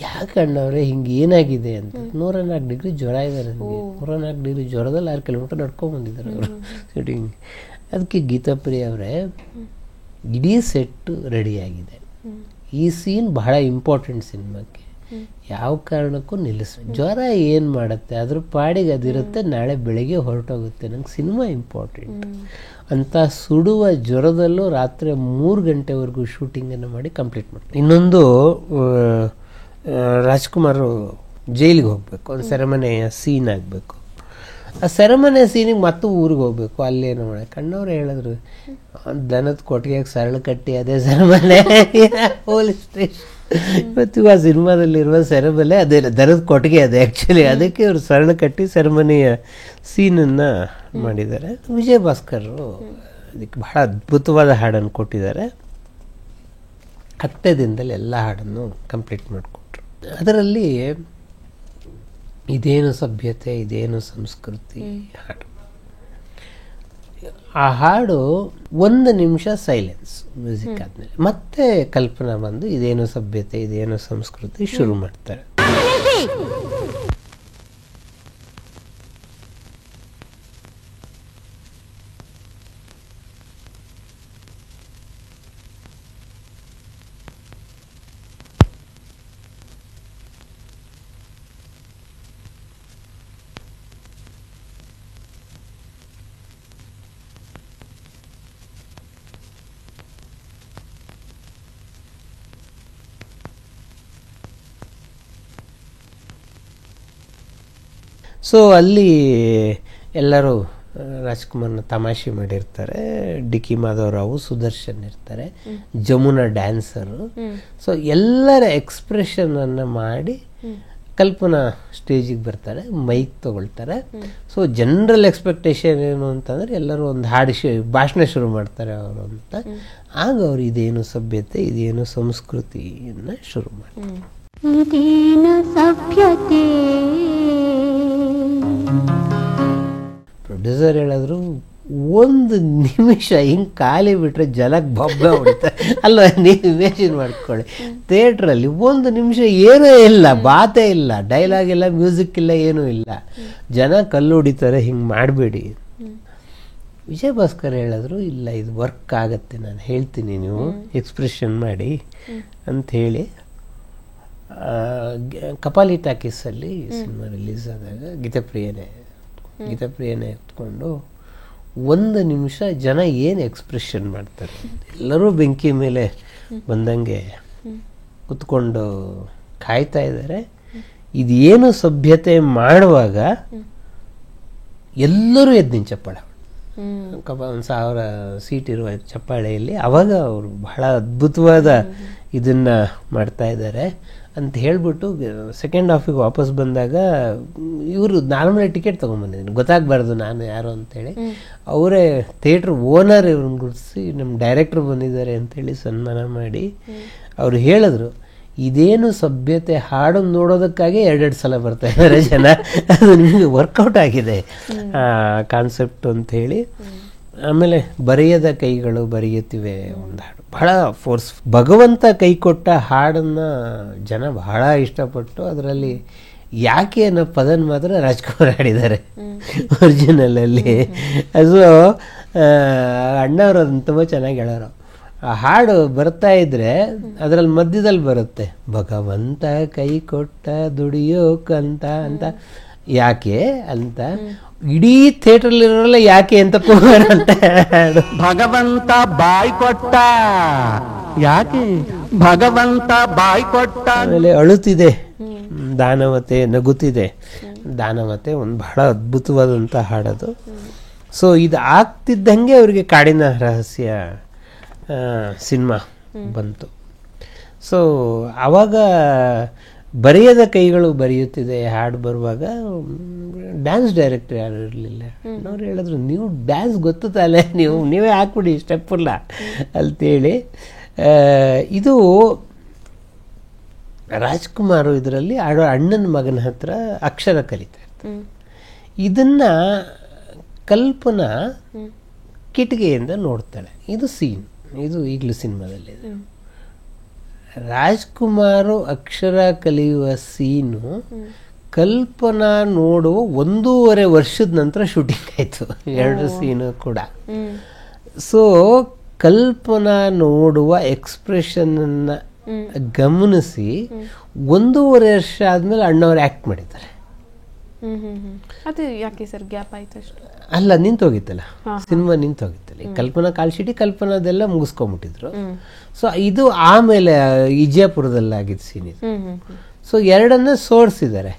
ಯಾಕೆ ಅಣ್ಣವ್ರೆ ಹಿಂಗೆ ಏನಾಗಿದೆ ಅಂತ. 104 ಡಿಗ್ರಿ ಜ್ವರ ಇದೆ ನನಗೆ, 104 ಡಿಗ್ರಿ ಜ್ವರದಲ್ಲಿ 6 ಕಿಲೋಮೀಟ್ರ್ ನಡ್ಕೊಂಬಂದಿದ್ದಾರೆ ಅವರು ಶೂಟಿಂಗ್. ಅದಕ್ಕೆ ಗೀತಾಪ್ರಿಯ ಅವರೇ, ಇಡೀ ಸೆಟ್ಟು ರೆಡಿಯಾಗಿದೆ, ಈ ಸೀನ್ ಬಹಳ ಇಂಪಾರ್ಟೆಂಟ್ ಸಿನಿಮಾಕ್ಕೆ, ಯಾವ ಕಾರಣಕ್ಕೂ ನಿಲ್ಲಿಸ್ಬೇಕು. ಜ್ವರ ಏನು ಮಾಡುತ್ತೆ, ಅದ್ರ ಪಾಡಿಗೆ ಅದಿರುತ್ತೆ, ನಾಳೆ ಬೆಳಿಗ್ಗೆ ಹೊರಟೋಗುತ್ತೆ, ನಂಗೆ ಸಿನಿಮಾ ಇಂಪಾರ್ಟೆಂಟ್ ಅಂತ ಸುಡುವ ಜ್ವರದಲ್ಲೂ ರಾತ್ರಿ 3 ಗಂಟೆವರೆಗೂ ಶೂಟಿಂಗನ್ನು ಮಾಡಿ ಕಂಪ್ಲೀಟ್ ಮಾಡ್ತಾರೆ. ಇನ್ನೊಂದು, ರಾಜ್ಕುಮಾರ್ ಜೈಲಿಗೆ ಹೋಗಬೇಕು, ಒಂದು ಸೆರೆಮನೆಯ ಸೀನ್ ಆಗಬೇಕು. ಆ ಸೆರೆಮನೆ ಸೀನಿಗೆ ಮತ್ತು ಊರಿಗೆ ಹೋಗ್ಬೇಕು. ಅಲ್ಲೇನು ಮಾಡಿ ಕಣ್ಣವ್ರು ಹೇಳಿದ್ರು, ದನದ ಕೊಟ್ಟಿಗೆಗೆ ಸರಳು ಕಟ್ಟಿ ಅದೇ ಸೆರೆಮನೆ ಪೊಲೀಸ್ ಸ್ಟೇಷನ್. ಇವತ್ತಿಗೂ ಆ ಸಿನಿಮಾದಲ್ಲಿರುವ ಸೆರೆಮನೆ ಅದೇ, ದನದ ಕೊಟ್ಟಿಗೆ ಅದೇ ಆ್ಯಕ್ಚುಲಿ. ಅದಕ್ಕೆ ಅವರು ಸರಳು ಕಟ್ಟಿ ಸೆರೆಮನೆಯ ಸೀನನ್ನು ಮಾಡಿದ್ದಾರೆ. ವಿಜಯ್ ಭಾಸ್ಕರ್ ಅದಕ್ಕೆ ಬಹಳ ಅದ್ಭುತವಾದ ಹಾಡನ್ನು ಕೊಟ್ಟಿದ್ದಾರೆ. 10 ದಿನದಲ್ಲಿ ಎಲ್ಲ ಹಾಡನ್ನು ಕಂಪ್ಲೀಟ್ ಮಾಡಿಕೊಟ್ರು. ಅದರಲ್ಲಿ ಇದೇನು ಸಭ್ಯತೆ, ಇದೇನು ಸಂಸ್ಕೃತಿ ಹಾಡು. ಆ ಹಾಡು 1 ನಿಮಿಷ ಸೈಲೆನ್ಸ್ ಮ್ಯೂಸಿಕ್ ಆದಮೇಲೆ ಮತ್ತೆ ಕಲ್ಪನಾ ಬಂದು ಇದೇನು ಸಭ್ಯತೆ, ಇದೇನು ಸಂಸ್ಕೃತಿ ಶುರು ಮಾಡ್ತಾರೆ. ಸೊ ಅಲ್ಲಿ ಎಲ್ಲರೂ ರಾಜ್ಕುಮಾರ್ನ ತಮಾಷೆ ಮಾಡಿರ್ತಾರೆ. ಡಿ ಕೆ ಮಾಧವರಾವು, ಸುದರ್ಶನ್ ಇರ್ತಾರೆ, ಜಮುನಾ ಡ್ಯಾನ್ಸರು. ಸೊ ಎಲ್ಲರ ಎಕ್ಸ್ಪ್ರೆಷನನ್ನು ಮಾಡಿ ಕಲ್ಪನಾ ಸ್ಟೇಜಿಗೆ ಬರ್ತಾರೆ, ಮೈಕ್ ತಗೊಳ್ತಾರೆ. ಸೊ ಜನರಲ್ ಎಕ್ಸ್ಪೆಕ್ಟೇಷನ್ ಏನು ಅಂತಂದರೆ ಎಲ್ಲರೂ ಒಂದು ಹಾಡು ಭಾಷಣ ಶುರು ಮಾಡ್ತಾರೆ ಅವರು ಅಂತ. ಆಗ ಅವರು ಇದೇನು ಸಭ್ಯತೆ, ಇದೇನು ಸಂಸ್ಕೃತಿಯನ್ನು ಶುರು ಮಾಡ್ತಾರೆ. ಇದೇನು ಸಭ್ಯತೆ. ಪ್ರೊಡ್ಯೂಸರ್ ಹೇಳಿದ್ರು, 1 ನಿಮಿಷ ಹಿಂಗೆ ಖಾಲಿ ಬಿಟ್ಟರೆ ಜನಕ್ಕೆ ಬೊಬ್ಬೆ ಹೊಡಿತಾರೆ ಅಲ್ವ. ನೀವು ಇಮೇಜಿನ್ ಮಾಡ್ಕೊಳ್ಳಿ, ಥಿಯೇಟ್ರಲ್ಲಿ 1 ನಿಮಿಷ ಏನೂ ಇಲ್ಲ, ಬಾತೇ ಇಲ್ಲ, ಡೈಲಾಗ್ ಇಲ್ಲ, ಮ್ಯೂಸಿಕ್ ಇಲ್ಲ, ಏನೂ ಇಲ್ಲ, ಜನ ಕಲ್ಲು ಹೊಡಿತಾರೆ, ಹಿಂಗೆ ಮಾಡಬೇಡಿ. ವಿಜಯ್ ಭಾಸ್ಕರ್ ಹೇಳಿದ್ರು, ಇಲ್ಲ ಇದು ವರ್ಕ್ ಆಗತ್ತೆ, ನಾನು ಹೇಳ್ತೀನಿ, ನೀವು ಎಕ್ಸ್ಪ್ರೆಷನ್ ಮಾಡಿ ಅಂತ ಹೇಳಿ. ಕಪಾಲಿ ಟಾಕೀಸಲ್ಲಿ ಸಿನಿಮಾ ರಿಲೀಸ್ ಆದಾಗ ಗೀತಪ್ರಿಯನೇ ಎತ್ಕೊಂಡು 1 ನಿಮಿಷ ಜನ ಏನು ಎಕ್ಸ್ಪ್ರೆಷನ್ ಮಾಡ್ತಾರೆ. ಎಲ್ಲರೂ ಬೆಂಕಿ ಮೇಲೆ ಬಂದಂಗೆ ಕುತ್ಕೊಂಡು ಕಾಯ್ತಾ ಇದ್ದಾರೆ. ಇದೇನು ಸಭ್ಯತೆ ಮಾಡುವಾಗ ಎಲ್ಲರೂ ಎದ್ದು ಚಪ್ಪಾಳೆ, 1000 ಸೀಟ್ ಇರುವ ಚಪ್ಪಾಳೆಯಲ್ಲಿ. ಅವಾಗ ಅವರು ಬಹಳ ಅದ್ಭುತವಾದ ಇದನ್ನ ಮಾಡ್ತಾ ಇದ್ದಾರೆ ಅಂತ ಹೇಳ್ಬಿಟ್ಟು ಸೆಕೆಂಡ್ ಹಾಫಿಗೆ ವಾಪಸ್ ಬಂದಾಗ ಇವರು ನಾರ್ಮಲ್ ಟಿಕೆಟ್ ತೊಗೊಂಡ್ಬಂದಿದ್ದೀನಿ, ಗೊತ್ತಾಗಬಾರ್ದು ನಾನು ಯಾರು ಅಂತೇಳಿ. ಅವರೇ ಥಿಯೇಟ್ರ್ ಓನರ್ ಇವ್ರನ್ನ ಗುರುತಿಸಿ ನಮ್ಮ ಡೈರೆಕ್ಟ್ರ್ ಬಂದಿದ್ದಾರೆ ಅಂತೇಳಿ ಸನ್ಮಾನ ಮಾಡಿ ಅವರು ಹೇಳಿದ್ರು, ಇದೇನು ಸಭ್ಯತೆ ಹಾಡು ನೋಡೋದಕ್ಕಾಗಿ 2 ಸಲ ಬರ್ತಾ ಇದ್ದಾರೆ ಜನ, ಅದು ನಿಮಗೆ ವರ್ಕೌಟ್ ಆಗಿದೆ ಕಾನ್ಸೆಪ್ಟ್ ಅಂತ ಹೇಳಿ. ಆಮೇಲೆ ಬರೆಯದ ಕೈಗಳು ಬರೆಯುತ್ತಿವೆ ಒಂದು ಹಾಡು, ಬಹಳ ಫೋರ್ಸ್. ಭಗವಂತ ಕೈ ಕೊಟ್ಟ ಹಾಡನ್ನು ಜನ ಬಹಳ ಇಷ್ಟಪಟ್ಟು ಅದರಲ್ಲಿ ಯಾಕೆ ಅನ್ನೋ ಪದನ ಮಾತ್ರ ರಾಜ್ಕುಮಾರ್ ಹಾಡಿದ್ದಾರೆ ಒರಿಜಿನಲಲ್ಲಿ. ಅದು ಅಣ್ಣವರು ಅದನ್ನು ತುಂಬ ಚೆನ್ನಾಗಿ ಹೇಳೋರು. ಆ ಹಾಡು ಬರ್ತಾ ಇದ್ರೆ ಅದರಲ್ಲಿ ಮಧ್ಯದಲ್ಲಿ ಬರುತ್ತೆ, ಭಗವಂತ ಕೈ ಕೊಟ್ಟ ದುಡಿಯೋಕಂತ ಅಂತ. ಯಾಕೆ ಅಂತ ಇಡೀ ಥಿಯೇಟರ್ಲಿರೋಲ್ಲ ಯಾಕೆ ಅಂತ ಅಂತ ಭಗವಂತ ಬಾಯ್ ಕೊಟ್ಟ, ಯಾಕೆ ಭಗವಂತ ಬಾಯ್ ಕೊಟ್ಟ. ಆಮೇಲೆ ಅಳುತ್ತಿದೆ ದಾನವತೆ, ನಗುತ್ತಿದೆ ದಾನವತೆ, ಒಂದು ಬಹಳ ಅದ್ಭುತವಾದಂಥ ಹಾಡದು. ಸೊ ಇದು ಆಗ್ತಿದ್ದಂಗೆ ಅವರಿಗೆ ಕಾಡಿನ ರಹಸ್ಯ ಸಿನಿಮಾ ಬಂತು. ಸೊ ಆವಾಗ ಬರೆಯದ ಕೈಗಳು ಬರೆಯುತ್ತಿದೆ ಹಾಡು ಬರುವಾಗ ಡ್ಯಾನ್ಸ್ ಡೈರೆಕ್ಟರ್ ಯಾರು ಇರಲಿಲ್ಲ. ಅವ್ರು ಹೇಳಿದ್ರು, ನೀವು ಡ್ಯಾನ್ಸ್ ಗೊತ್ತು ತಾನೆ, ನೀವೇ ಹಾಕ್ಬಿಡಿ ಸ್ಟೆಪ್ಪಲ್ಲ ಅಂತೇಳಿ. ಇದು ರಾಜ್ಕುಮಾರ್ ಇದರಲ್ಲಿ ಆಡೋ ಅಣ್ಣನ ಮಗನ ಹತ್ರ ಅಕ್ಷರ ಕಲಿತಾ ಇರ್ತಾರೆ. ಇದನ್ನ ಕಲ್ಪನಾ ಕಿಟಿಕೆಯಿಂದ ನೋಡ್ತಾಳೆ. ಇದು ಸೀನ್, ಇದು ಈಗಲೂ ಸಿನಿಮಾದಲ್ಲಿದೆ. ರಾಜ್ಕುಮಾರ್ ಅಕ್ಷರ ಕಲಿಯುವ ಸೀನು ಕಲ್ಪನಾ ನೋಡುವ 1.5 ವರ್ಷದ ನಂತರ ಶೂಟಿಂಗ್ ಆಯಿತು, 2 ಸೀನು ಕೂಡ. ಸೊ ಕಲ್ಪನಾ ನೋಡುವ ಎಕ್ಸ್ಪ್ರೆಷನನ್ನು ಗಮನಿಸಿ 1.5 ವರ್ಷ ಆದ್ಮೇಲೆ ಅಣ್ಣವ್ರು ಆಕ್ಟ್ ಮಾಡಿದ್ದಾರೆ. ಅದು ಯಾಕೆ ಸರ್ ಗ್ಯಾಪ್ ಆಯ್ತು ಅಷ್ಟು? ಅಲ್ಲ, ನಿಂತೋಗಿತ್ತಲ್ಲ ಸಿನಿಮಾ, ನಿಂತೋಗಿತ್ತಲ್ಲ. ಈ ಕಲ್ಪನಾ ಕಾಲ್ಶೆಟ್ಟಿ ಕಲ್ಪನಾದೆಲ್ಲ ಮುಗಿಸ್ಕೊಂಡ್ಬಿಟ್ಟಿದ್ರು. ಸೊ ಇದು ಆಮೇಲೆ ವಿಜಯಪುರದಲ್ಲಾಗಿದ್ದ ಸೀನ್ ಇದು. ಸೊ ಎರಡನ್ನ ಸೋಡಿಸಿದ್ದಾರೆ.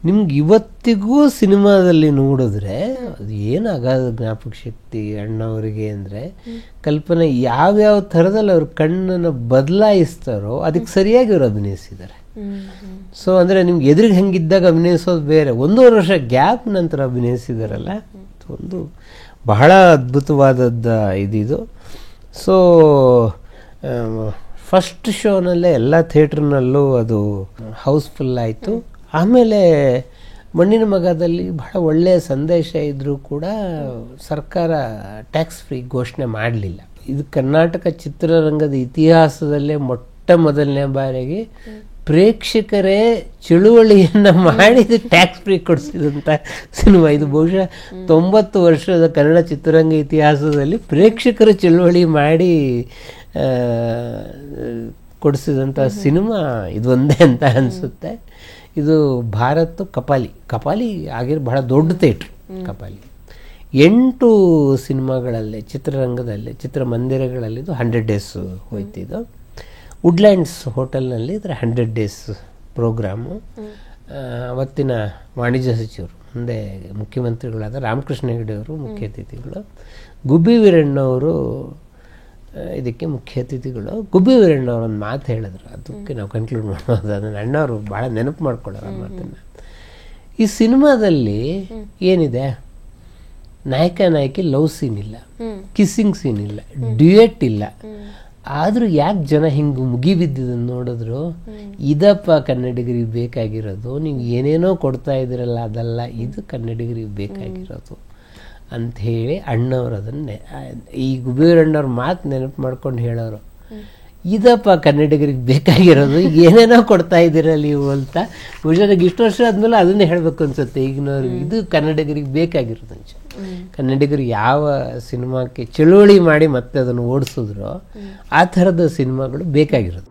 ನಿಮ್ಗೆ ಇವತ್ತಿಗೂ ಸಿನಿಮಾದಲ್ಲಿ ನೋಡಿದ್ರೆ ಅದು ಏನಾಗದ ಜ್ಞಾಪಕ ಶಕ್ತಿ ಅಣ್ಣವರಿಗೆ ಅಂದರೆ, ಕಲ್ಪನೆ ಯಾವ್ಯಾವ ಥರದಲ್ಲಿ ಅವ್ರ ಕಣ್ಣನ್ನು ಬದಲಾಯಿಸ್ತಾರೋ ಅದಕ್ಕೆ ಸರಿಯಾಗಿ ಅವ್ರು ಅಭಿನಯಿಸಿದ್ದಾರೆ. ಸೊ ಅಂದರೆ ನಿಮ್ಗೆ ಎದುರಿಗೆ ಹಂಗಿದ್ದಾಗ ಅಭಿನಯಿಸೋದು ಬೇರೆ, 1.5 ವರ್ಷ ಗ್ಯಾಪ್ ನಂತರ ಅಭಿನಯಿಸಿದಾರಲ್ಲ, ಒಂದು ಬಹಳ ಅದ್ಭುತವಾದದ್ದು ಇದಿದು. ಸೊ ಫಸ್ಟ್ ಶೋನಲ್ಲೇ ಎಲ್ಲ ಥಿಯೇಟ್ರ್ನಲ್ಲೂ ಅದು ಹೌಸ್ಫುಲ್ ಆಯಿತು. ಆಮೇಲೆ ಮಣ್ಣಿನ ಮಗದಲ್ಲಿ ಬಹಳ ಒಳ್ಳೆಯ ಸಂದೇಶ ಇದ್ದರೂ ಕೂಡ ಸರ್ಕಾರ ಟ್ಯಾಕ್ಸ್ ಫ್ರೀ ಘೋಷಣೆ ಮಾಡಲಿಲ್ಲ. ಇದು ಕರ್ನಾಟಕ ಚಿತ್ರರಂಗದ ಇತಿಹಾಸದಲ್ಲೇ ಮೊದಲನೇ ಬಾರಿಗೆ ಪ್ರೇಕ್ಷಕರೇ ಚಳುವಳಿಯನ್ನು ಮಾಡಿ ಟ್ಯಾಕ್ಸ್ ಫ್ರೀ ಕೊಡಿಸಿದಂಥ ಸಿನಿಮಾ ಇದು. ಬಹುಶಃ 90 ವರ್ಷದ ಕನ್ನಡ ಚಿತ್ರರಂಗ ಇತಿಹಾಸದಲ್ಲಿ ಪ್ರೇಕ್ಷಕರ ಚಳುವಳಿ ಮಾಡಿ ಕೊಡಿಸಿದಂಥ ಸಿನಿಮಾ ಇದೊಂದೇ ಅಂತ ಅನಿಸುತ್ತೆ. ಇದು ಭಾರತ್ ಕಪಾಲಿ ಆಗಿರೋ ಬಹಳ ದೊಡ್ಡ ಥಿಯೇಟ್ರ್ ಕಪಾಲಿ. 8 ಸಿನಿಮಾಗಳಲ್ಲಿ ಚಿತ್ರರಂಗದಲ್ಲಿ ಚಿತ್ರಮಂದಿರಗಳಲ್ಲಿ ಇದು 100 ಡೇಸ್ ಹೋಯ್ತಿದ್ದು. ವುಡ್ಲ್ಯಾಂಡ್ಸ್ ಹೋಟೆಲ್ನಲ್ಲಿ ಇದರ 100 ಡೇಸ್ ಪ್ರೋಗ್ರಾಮು. ಅವತ್ತಿನ ವಾಣಿಜ್ಯ ಸಚಿವರು, ಮುಂದೆ ಮುಖ್ಯಮಂತ್ರಿಗಳಾದ ರಾಮಕೃಷ್ಣ ಹೆಗಡೆ ಅವರು ಮುಖ್ಯ ಅತಿಥಿಗಳು. ಗುಬ್ಬಿ ವೀರಣ್ಣವರು ಇದಕ್ಕೆ ಮುಖ್ಯ ಅತಿಥಿಗಳು. ಗುಬ್ಬಿ ವೀರಣ್ಣವ್ರು ಒಂದು ಮಾತು ಹೇಳಿದ್ರು, ಅದಕ್ಕೆ ನಾವು ಕನ್ಕ್ಲೂಡ್ ಮಾಡ್ಬೋದು. ಅದನ್ನು ಅಣ್ಣವರು ಭಾಳ ನೆನಪು ಮಾಡ್ಕೊಳ್ಳೋರು ಆ ಮಾತನ್ನು. ಈ ಸಿನಿಮಾದಲ್ಲಿ ಏನಿದೆ, ನಾಯಕ ಲವ್ ಸೀನ್ ಇಲ್ಲ, ಕಿಸ್ಸಿಂಗ್ ಸೀನ್ ಇಲ್ಲ, ಡ್ಯುಯೆಟ್ ಇಲ್ಲ. ಆದರೂ ಯಾಕೆ ಜನ ಹಿಂಗೆ ಮುಗಿಬಿದ್ದಿದ್ದನ್ನು ನೋಡಿದ್ರು, ಇದಪ್ಪ ಕನ್ನಡಿಗರಿಗೆ ಬೇಕಾಗಿರೋದು, ನೀವು ಏನೇನೋ ಕೊಡ್ತಾ ಇದ್ದೀರಲ್ಲ ಅದಲ್ಲ, ಇದು ಕನ್ನಡಿಗರಿಗೆ ಬೇಕಾಗಿರೋದು ಅಂಥೇಳಿ ಅಣ್ಣವ್ರು ಅದನ್ನೇ ಈ ಗುಬ್ಬಿವೀರಣ್ಣವ್ರ ಮಾತು ನೆನಪು ಮಾಡ್ಕೊಂಡು ಹೇಳೋರು, ಇದಪ್ಪ ಕನ್ನಡಿಗರಿಗೆ ಬೇಕಾಗಿರೋದು, ಏನೇನೋ ಕೊಡ್ತಾ ಇದ್ದೀರಲ್ಲ ನೀವು ಅಂತ. ಬಹುಶಃ ಇಷ್ಟು ವರ್ಷ ಆದಮೇಲೆ ಅದನ್ನೇ ಹೇಳಬೇಕು ಅನ್ಸುತ್ತೆ ಈಗಿನವ್ರಿಗೆ, ಇದು ಕನ್ನಡಿಗರಿಗೆ ಬೇಕಾಗಿರೋದು ಅಂಚೆ. ಕನ್ನಡಿಗರು ಯಾವ ಸಿನಿಮಾಕ್ಕೆ ಚಳುವಳಿ ಮಾಡಿ ಮತ್ತೆ ಅದನ್ನು ಓಡಿಸಿದ್ರು ಆ ಥರದ ಸಿನಿಮಾಗಳು ಬೇಕಾಗಿರೋದು.